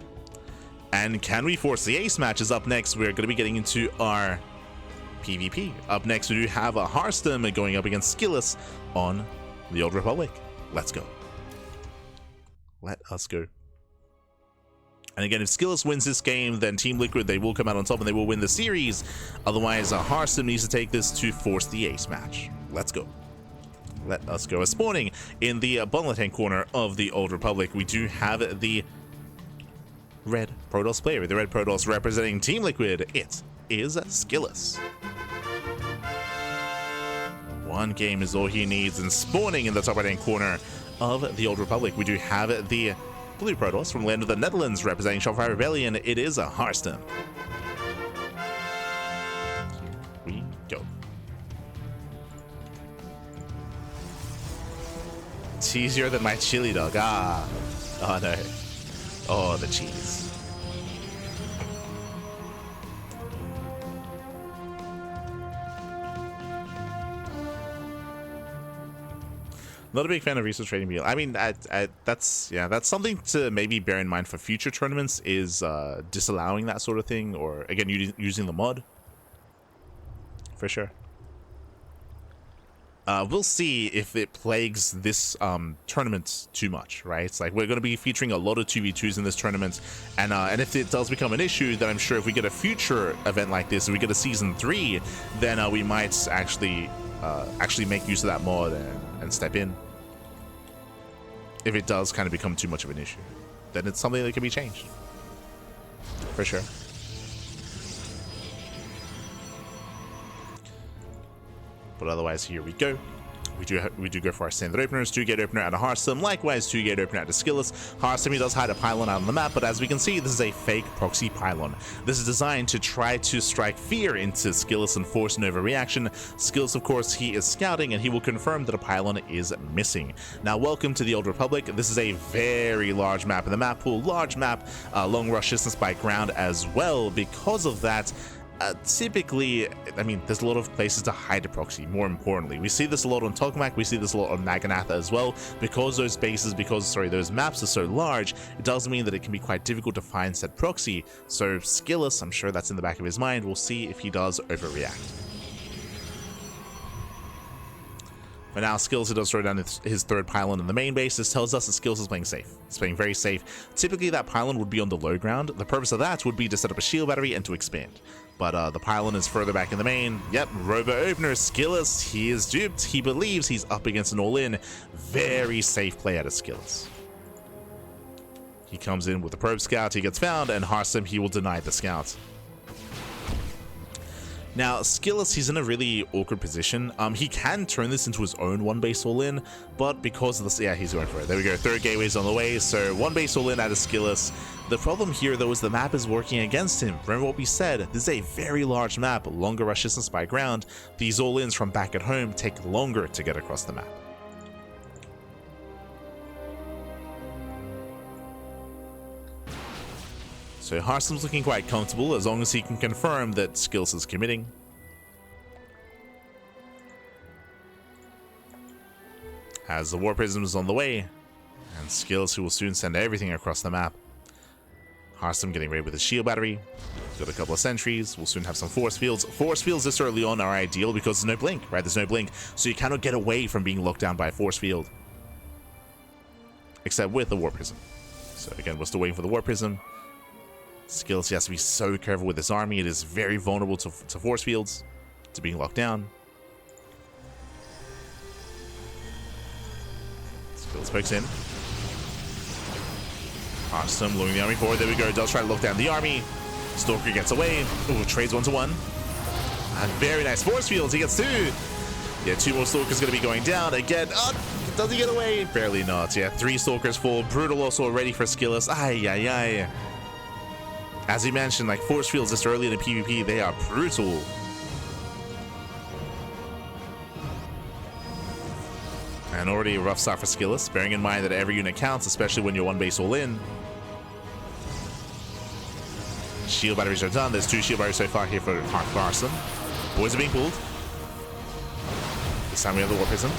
And can we force the ace matches? Up next, we're going to be getting into our PvP. Up next, we do have a Harstem going up against SKillous on the Old Republic. Let's go. Let us go. And again, if SKillous wins this game, then Team Liquid, they will come out on top and they will win the series. Otherwise, Harstem needs to take this to force the ace match. Let's go. Let us go. Spawning in the bottom left-hand corner of the Old Republic, we do have the red Protoss player. The red Protoss representing Team Liquid, it is SKillous. One game is all he needs, and spawning in the top right-hand corner of the Old Republic, we do have the blue Protoss from land of the Netherlands representing Shopify Rebellion. It is a Harstem. Here we go. Cheesier than my chili dog. Ah. Oh no. Oh, the cheese. Not a big fan of resource trading meal. I mean, that's something to maybe bear in mind for future tournaments, is disallowing that sort of thing, or again using the mod. For sure. We'll see if it plagues this tournament too much, right? It's like we're going to be featuring a lot of 2v2s in this tournament, and if it does become an issue, then I'm sure if we get a future event like this, if we get a season 3, then we might actually make use of that mod and step in. If it does kind of become too much of an issue, then it's something that can be changed. For sure. But otherwise, here we go. We do go for our standard openers. 2-gate opener at a Harstem. Likewise, 2-gate opener at a SKillous. Harstem, he does hide a pylon out on the map, but as we can see, this is a fake proxy pylon. This is designed to try to strike fear into SKillous and force an overreaction. SKillous, of course, he is scouting, and he will confirm that a pylon is missing. Now, welcome to the Old Republic. This is a very large map in the map pool. Large map, long rush distance by ground as well. Because of that, typically, I mean, there's a lot of places to hide a proxy. More importantly, we see this a lot on Tokmak, we see this a lot on Maganatha as well. Because those maps are so large, it does mean that it can be quite difficult to find said proxy. So SKillous, I'm sure that's in the back of his mind. We'll see if he does overreact. But now SKillous does throw down his third pylon in the main base. This tells us that SKillous is playing safe. It's playing very safe. Typically, that pylon would be on the low ground. The purpose of that would be to set up a shield battery and to expand. But the pylon is further back in the main. Yep, Robo Opener, SKillous, he is duped. He believes he's up against an all-in. Very safe play out of SKillous. He comes in with a probe scout, he gets found, and Harstem, he will deny the scout. Now, SKillous, he's in a really awkward position. He can turn this into his own one base all-in, but because of this, yeah, he's going for it. There we go, third gateway's on the way, so one base all-in out of SKillous. The problem here, though, is the map is working against him. Remember what we said, this is a very large map, longer rush distance by ground. These all-ins from back at home take longer to get across the map. So Harstem's looking quite comfortable as long as he can confirm that SKillous is committing. As the War Prism is on the way, and SKillous, who will soon send everything across the map. Harstem getting ready with his shield battery. Got a couple of sentries. We'll soon have some force fields. Force fields this early on are ideal because there's no blink, right? There's no blink, so you cannot get away from being locked down by a force field. Except with the Warp Prism. So again, we're still waiting for the Warp Prism. SKillous, he has to be so careful with this army. It is very vulnerable to force fields, to being locked down. SKillous pokes in. Harstem luring the army forward. There we go. Does try to lock down the army. Stalker gets away. Ooh, trades 1-1. And very nice force fields. He gets 2. Yeah, 2 more Stalkers going to be going down. Again, does he get away? Barely not. Yeah, 3 Stalkers fall. Brutal also already for SKillous. Ay. As he mentioned, like, force fields this early in the PvP, they are brutal. And already a rough start for SKillous, bearing in mind that every unit counts, especially when you're one base all in. Shield batteries are done. There's 2 shield batteries so far here for Harstem. Boys are being pulled. This time we have the Warp Prism.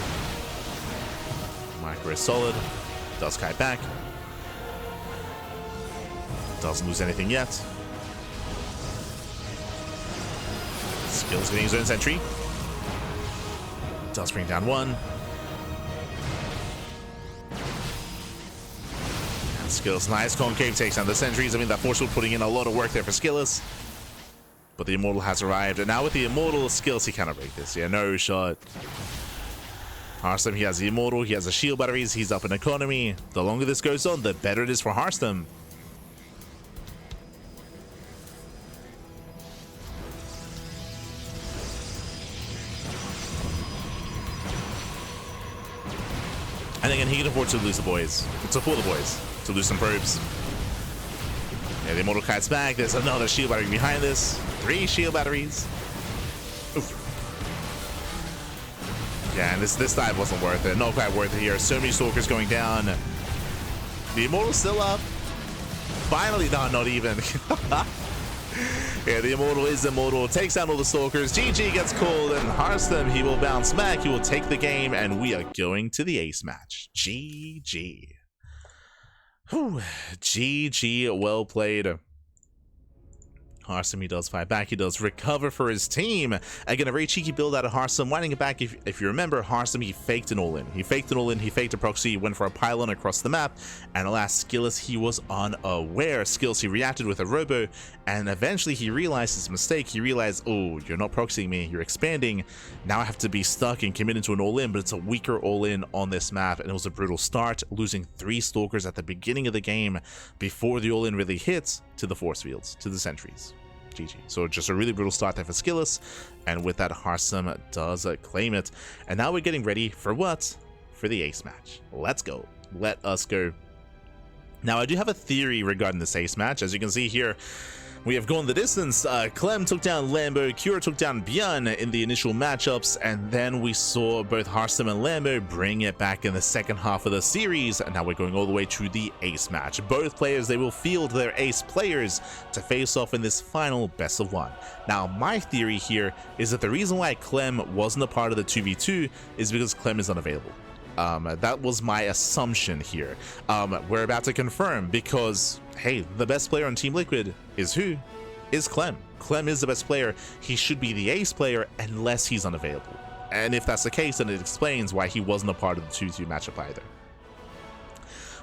Micro is solid. Does kite back. Doesn't lose anything yet. SKillous getting his own sentry. Does bring down 1. SKillous, nice concave takes down the sentries. I mean, that force field putting in a lot of work there for SKillous. But the Immortal has arrived. And now with the Immortal, SKillous, he cannot break this. Yeah, no shot. Harstem, he has the Immortal. He has the shield batteries. He's up in economy. The longer this goes on, the better it is for Harstem. And again, he can afford to lose the boys. To fool the boys. To lose some probes. Yeah, the Immortal kites back. There's another shield battery behind this. 3 shield batteries. Oof. Yeah, and this dive wasn't worth it. Not quite worth it here. So many Stalkers going down. The Immortal's still up. Finally, no, not even. Yeah, the Immortal is Immortal. Takes down all the Stalkers. GG gets called, and Harstem, he will bounce back. He will take the game, and we are going to the ace match. GG. Whew. GG, well played. Harstem, he does fight back. He does recover for his team. Again, a very cheeky build out of Harstem, winding it back. If you remember, Harstem, he faked an all-in. He faked an all-in. He faked a proxy, went for a pylon across the map, and alas, SKillous, he was unaware. SKillous, he reacted with a robo, and eventually he realized his mistake. He realized, oh, you're not proxying me. You're expanding. Now I have to be stuck and commit into an all-in, but it's a weaker all-in on this map, and it was a brutal start, losing 3 Stalkers at the beginning of the game before the all-in really hits to the force fields, to the sentries. GG. So just a really brutal start there for SKillous, and with that, Harstem does claim it. And now we're getting ready for what? For the ace match. Let's go. Let us go. Now, I do have a theory regarding this ace match. As you can see here, we have gone the distance. Clem took down Lambo, Cure took down ByuN in the initial matchups, and then we saw both Harstem and Lambo bring it back in the second half of the series, and now we're going all the way to the ace match. Both players, they will field their ace players to face off in this final best of 1. Now, my theory here is that the reason why Clem wasn't a part of the 2v2 is because Clem is unavailable. That was my assumption here. We're about to confirm because, hey, the best player on Team Liquid is who? Is Clem. Clem is the best player. He should be the ace player unless he's unavailable. And if that's the case, then it explains why he wasn't a part of the 2v2 matchup either.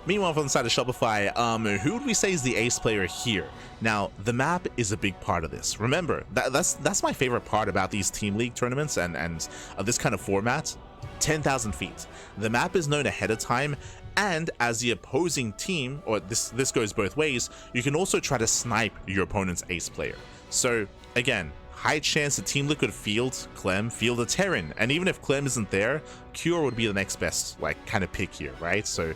Meanwhile, from the side of Shopify, who would we say is the ace player here? Now, the map is a big part of this. Remember, that's my favorite part about these Team League tournaments and this kind of format. 10,000 feet. The map is known ahead of time, and as the opposing team, or this goes both ways, you can also try to snipe your opponent's ace player. So again, high chance the Team Liquid field Clem, field a Terran, and even if Clem isn't there, Cure would be the next best kind of pick here, right? So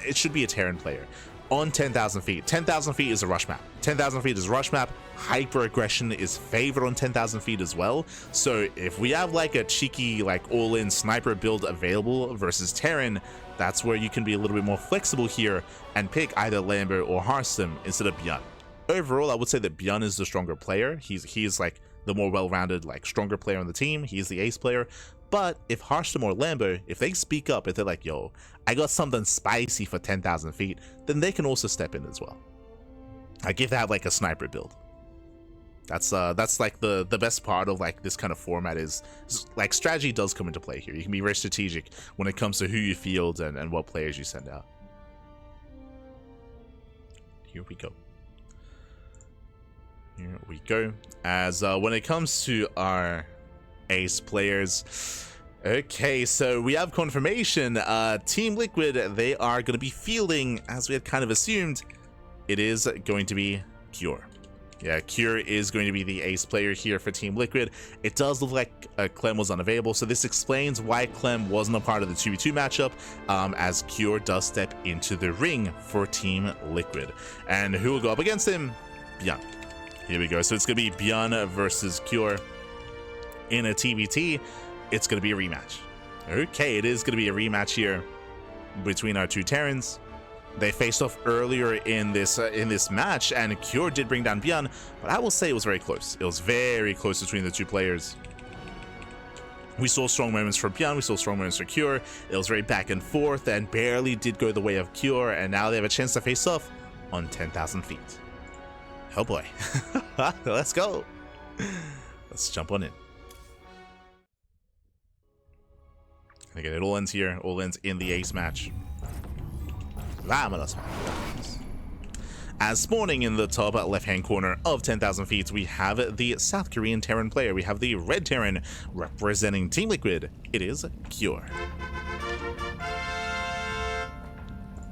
it should be a Terran player. On 10,000 feet. 10,000 feet is a rush map. 10,000 feet is a rush map. Hyper aggression is favored on 10,000 feet as well. So if we have a cheeky all-in sniper build available versus Terran, that's where you can be a little bit more flexible here and pick either Lambo or Harstem instead of ByuN. Overall, I would say that ByuN is the stronger player. He's the more well-rounded, stronger player on the team. He's the ace player. But if Harstem or Lambo, if they speak up, if they're like, yo, I got something spicy for 10,000 feet, then they can also step in as well. If they have a sniper build. That's like the best part of like this kind of format is like strategy does come into play here. You can be very strategic when it comes to who you field and what players you send out. Here we go. Here we go. As when it comes to our ace players, okay, so we have confirmation. Team Liquid, they are going to be fielding, as we had kind of assumed, it is going to be Cure. Yeah, Cure is going to be the ace player here for Team Liquid. It does look like Clem was unavailable, so this explains why Clem wasn't a part of the 2v2 matchup, as Cure does step into the ring for Team Liquid. And who will go up against him? ByuN. Here we go. So it's going to be ByuN versus Cure in a TVT. It's going to be a rematch. Okay, it is going to be a rematch here between our two Terrans. They faced off earlier in this match, and Cure did bring down ByuN, but I will say it was very close. It was very close between the two players. We saw strong moments for ByuN, we saw strong moments for Cure. It was very back and forth, and barely did go the way of Cure, and now they have a chance to face off on 10,000 feet. Oh boy. Let's go. Let's jump on in. And again, it all ends here. All ends in the ace match. Vámonos. As spawning in the top left-hand corner of 10,000 feet, we have the South Korean Terran player. We have the red Terran representing Team Liquid. It is Cure.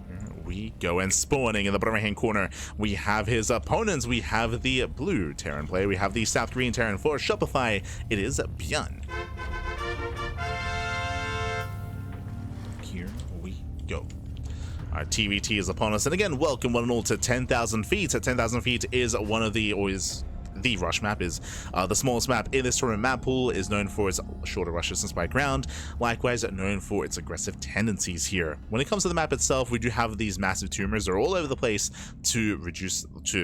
Here we go, and spawning in the bottom right-hand corner, we have his opponents. We have the blue Terran player. We have the South Korean Terran for Shopify. It is ByuN. Here we go. Our TVT is upon us, and again, welcome one and all to 10,000 feet. 10,000 feet is one of the, or is the rush map, is the smallest map in this tournament map pool, is known for its shorter rush distance by ground, likewise known for its aggressive tendencies here. When it comes to the map itself, we do have these massive tumors. They're all over the place to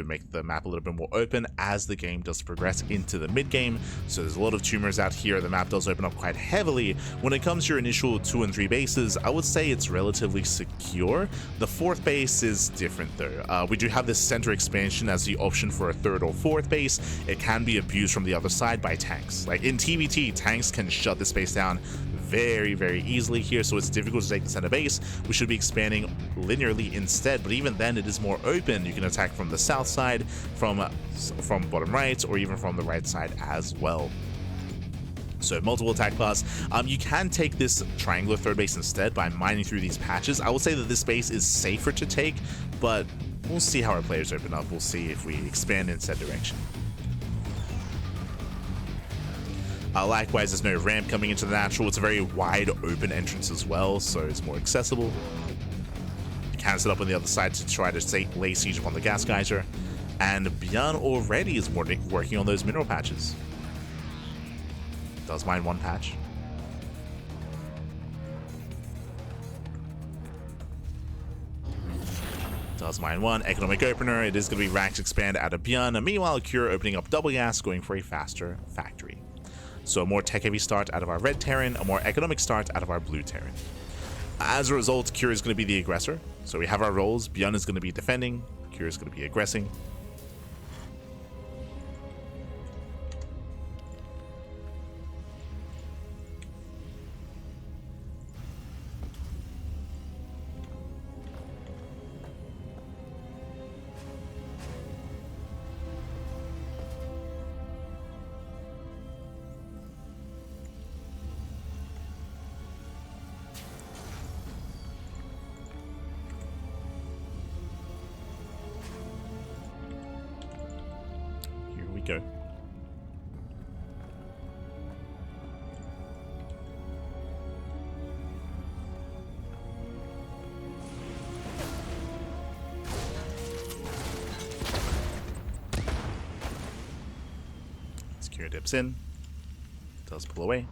make the map a little bit more open as the game does progress into the mid game. So there's a lot of tumors out here. The map does open up quite heavily. When it comes to your initial 2 and 3 bases, I would say it's relatively secure. The 4th base is different though. We do have this center expansion as the option for a 3rd or 4th base. It can be abused from the other side by tanks. Like in TVT, tanks can shut this base down very, very easily here, so it's difficult to take the center base. We should be expanding linearly instead, but even then it is more open. You can attack from the south side, from bottom right, or even from the right side as well. So multiple attack paths. You can take this triangular 3rd base instead by mining through these patches. I would say that this base is safer to take, but we'll see how our players open up. We'll see if we expand in said direction. Likewise, there's no ramp coming into the natural. It's a very wide open entrance as well, so it's more accessible. You can set up on the other side to try to lay siege upon the gas geyser. And ByuN already is working on those mineral patches. Does mine 1 patch. Does mine 1. Economic opener. It is going to be ranked expand out of ByuN. Meanwhile, Cure opening up double gas, going for a faster factory. So a more tech-heavy start out of our red Terran, a more economic start out of our blue Terran. As a result, Cure is going to be the aggressor. So we have our roles. ByuN is going to be defending. Cure is going to be aggressing. Go. Secure dips in, does pull away.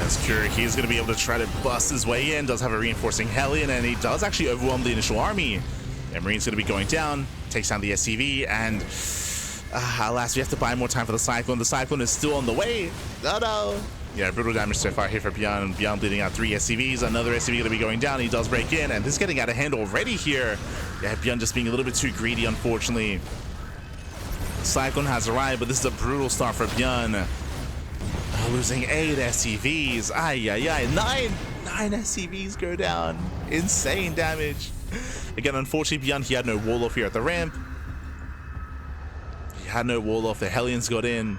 As Cure, he's going to be able to try to bust his way in. Does have a reinforcing Hellion, and he does actually overwhelm the initial army. And Marine's going to be going down, takes down the SCV, and alas, we have to buy more time for the Cyclone. The Cyclone is still on the way. Oh no. Yeah, brutal damage so far here for ByuN. ByuN bleeding out 3 SCVs. Another SCV going to be going down. He does break in, and this is getting out of hand already here. Yeah, ByuN just being a little bit too greedy, unfortunately. Cyclone has arrived, but this is a brutal start for ByuN. Losing 8 SCVs. Ay, ay, ay. 9 SCVs go down. Insane damage. Again, unfortunately, ByuN, he had no wall off here at the ramp. He had no wall off. The Hellions got in.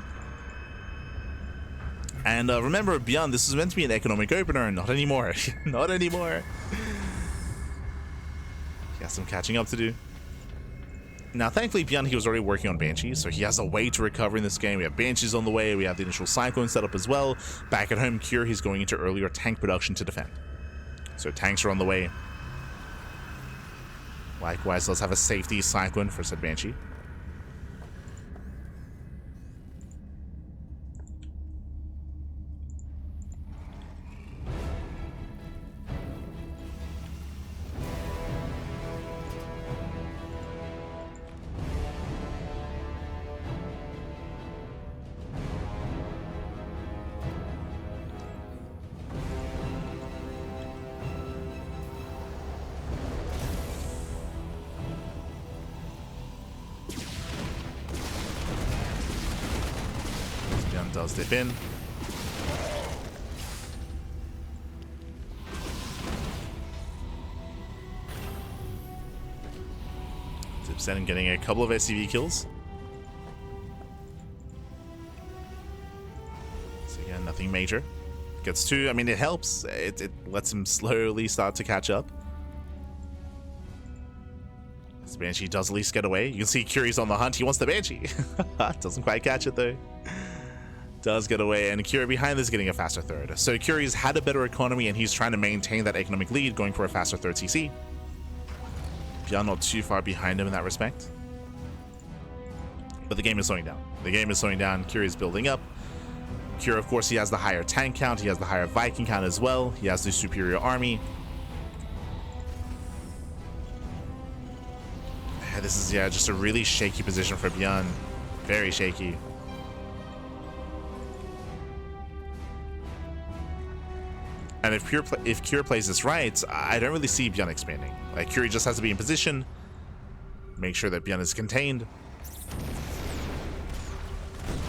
And remember, ByuN, this was meant to be an economic opener. Not anymore. Not anymore. He has some catching up to do. Now, thankfully, ByuN, he was already working on Banshees, so he has a way to recover in this game. We have Banshees on the way. We have the initial Cyclone set up as well. Back at home, Cure, he's going into earlier tank production to defend. So tanks are on the way. Likewise, let's have a safety Cyclone for said Banshee. Does dip in. Dips in and getting a couple of SCV kills. So again, nothing major. Gets 2. I mean, it helps. It lets him slowly start to catch up. This Banshee does at least get away. You can see Curie's on the hunt. He wants the Banshee. Doesn't quite catch it though. Does get away, and Curie behind this getting a faster third. So Curie's had a better economy, and he's trying to maintain that economic lead, going for a faster third CC. ByuN not too far behind him in that respect. But the game is slowing down. The game is slowing down. Curie's building up. Cure, of course, he has the higher tank count. He has the higher Viking count as well. He has the superior army. This is, yeah, just a really shaky position for ByuN. Very shaky. And if Cure plays this right, I don't really see ByuN expanding. Like, Cure just has to be in position, make sure that ByuN is contained.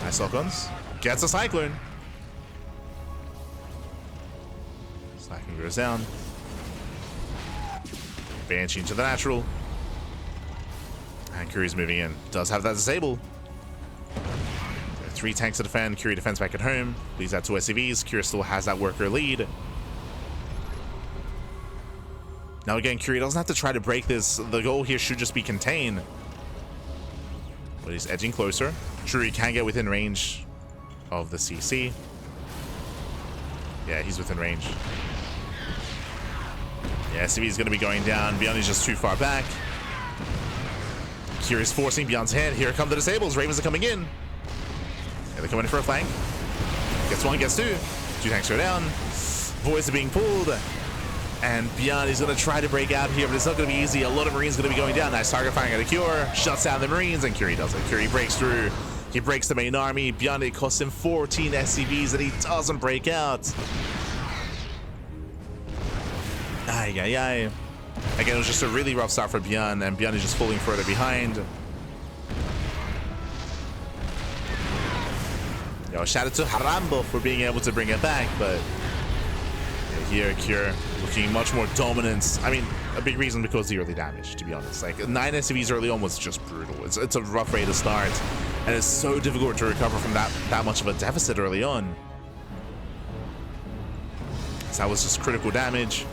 Nice lock-ons. Gets a Cyclone. Cyclone goes down. Banshee into the natural. And Curie's moving in. Does have that disable. 3 tanks to defend. Curie defends back at home. Leaves out 2 SCVs. Curie still has that worker lead. Now again, Curie doesn't have to try to break this. The goal here should just be contain. But he's edging closer. Curie can get within range of the CC. Yeah, he's within range. Yeah, SCV is going to be going down. ByuN is just too far back. Curie's forcing ByuN's hand. Here come the disables. Ravens are coming in. Yeah, they're coming in for a flank. Gets 1, gets 2. 2 tanks go down. Voids are being pulled. And ByuN is going to try to break out here, but it's not going to be easy. A lot of Marines going to be going down. Nice target firing at a Cure. Shuts down the Marines, and Curie does it. Curie breaks through. He breaks the main army. ByuN, it costs him 14 SCVs, and he doesn't break out. Ay, ay, ay. Again, it was just a really rough start for ByuN, and ByuN is just falling further behind. Yo, shout out to Harambo for being able to bring it back, but here, Cure looking much more dominant. I mean, a big reason because the early damage, to be honest. Like, 9 SCVs early on was just brutal. It's a rough way to start, and it's so difficult to recover from that much of a deficit early on. So that was just critical damage.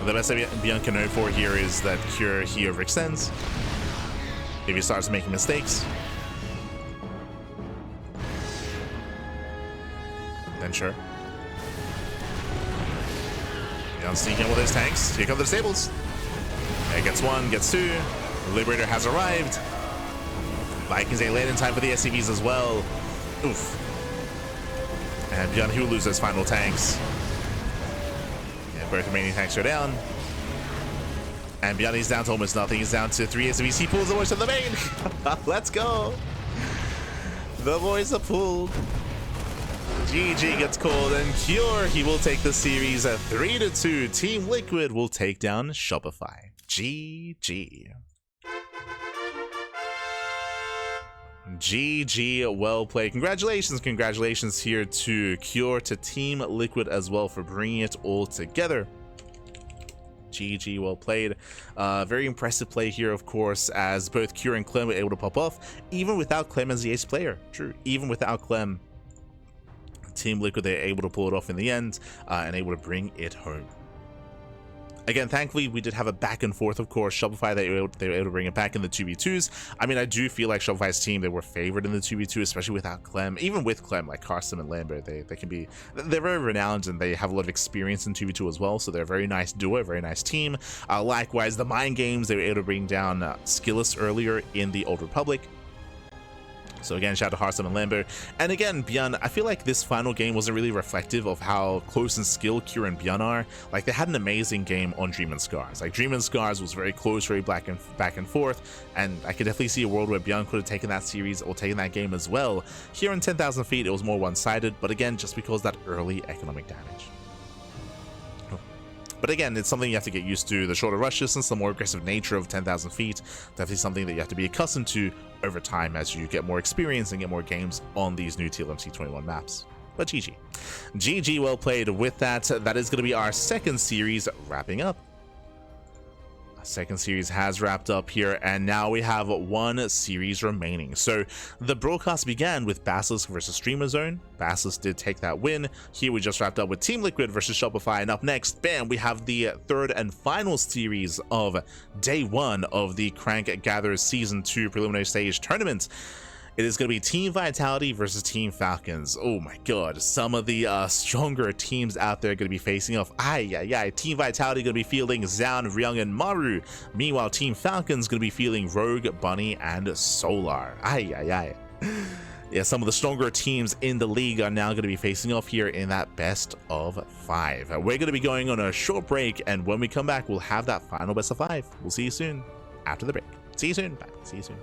The best that ByuN can know for here is that Cure, he overextends if he starts making mistakes. Then sure. ByuN sneaking with his tanks. Here come the disables. It gets one, gets two. Liberator has arrived. Vikings ain't late in time for the SCVs as well. Oof. And ByuN, he will lose his final tanks. Yeah, both remaining tanks are down. And ByuN, he's down to almost nothing. He's down to 3 SCVs. He pulls the voice of the main. Let's go. The boys are pulled. GG gets called, and Cure, he will take the series at 3-2. Team Liquid will take down Shopify. GG. GG, well played. Congratulations here to Cure, to Team Liquid as well for bringing it all together. GG, well played. Very impressive play here, of course, as both Cure and Clem were able to pop off, even without Clem as the ace player. True, even without Clem, Team Liquid, they're able to pull it off in the end and able to bring it home. Again, thankfully, we did have a back and forth, of course. Shopify, they were able to bring it back in the 2v2s. I mean, I do feel like Shopify's team, they were favored in the 2v2, especially without Clem. Even with Clem, like Harstem and Lambo, they're very renowned, and they have a lot of experience in 2v2 as well, so they're a very nice duo, very nice team. Likewise, the Mind Games, they were able to bring down SKillous earlier in the Old Republic. So again, shout out to Harstem and Lambo. And again, ByuN, I feel like this final game wasn't really reflective of how close in skill Cure and ByuN are. Like, they had an amazing game on Dream and Scars. Like, Dream and Scars was very close, very back and forth, and I could definitely see a world where ByuN could have taken that series or taken that game as well. Here in 10,000 feet, it was more one-sided, but again, just because that early economic damage. But again, it's something you have to get used to. The shorter rush distance, the more aggressive nature of 10,000 feet, definitely something that you have to be accustomed to over time as you get more experience and get more games on these new TLMC 21 maps. But GG. GG, well played. With that, that is going to be our second series wrapping up. Second series has wrapped up here, and now we have one series remaining. So the broadcast began with Basilisk versus Streamer Zone. Basilisk did take that win. Here we just wrapped up with Team Liquid versus Shopify, and up next, bam, we have the third and final series of day one of the Crank Gatherers Season 2 preliminary stage tournament. It is going to be Team Vitality versus Team Falcons. Oh my god, some of the stronger teams out there going to be facing off. Team Vitality going to be fielding Zan, Ryung, and Maru. Meanwhile, Team Falcons going to be fielding Rogue, Bunny, and Solar. Yeah, some of the stronger teams in the league are now going to be facing off here in that best of 5. We're going to be going on a short break, and when we come back, we'll have that final best of 5. We'll see you soon after the break. See you soon. Bye. See you soon.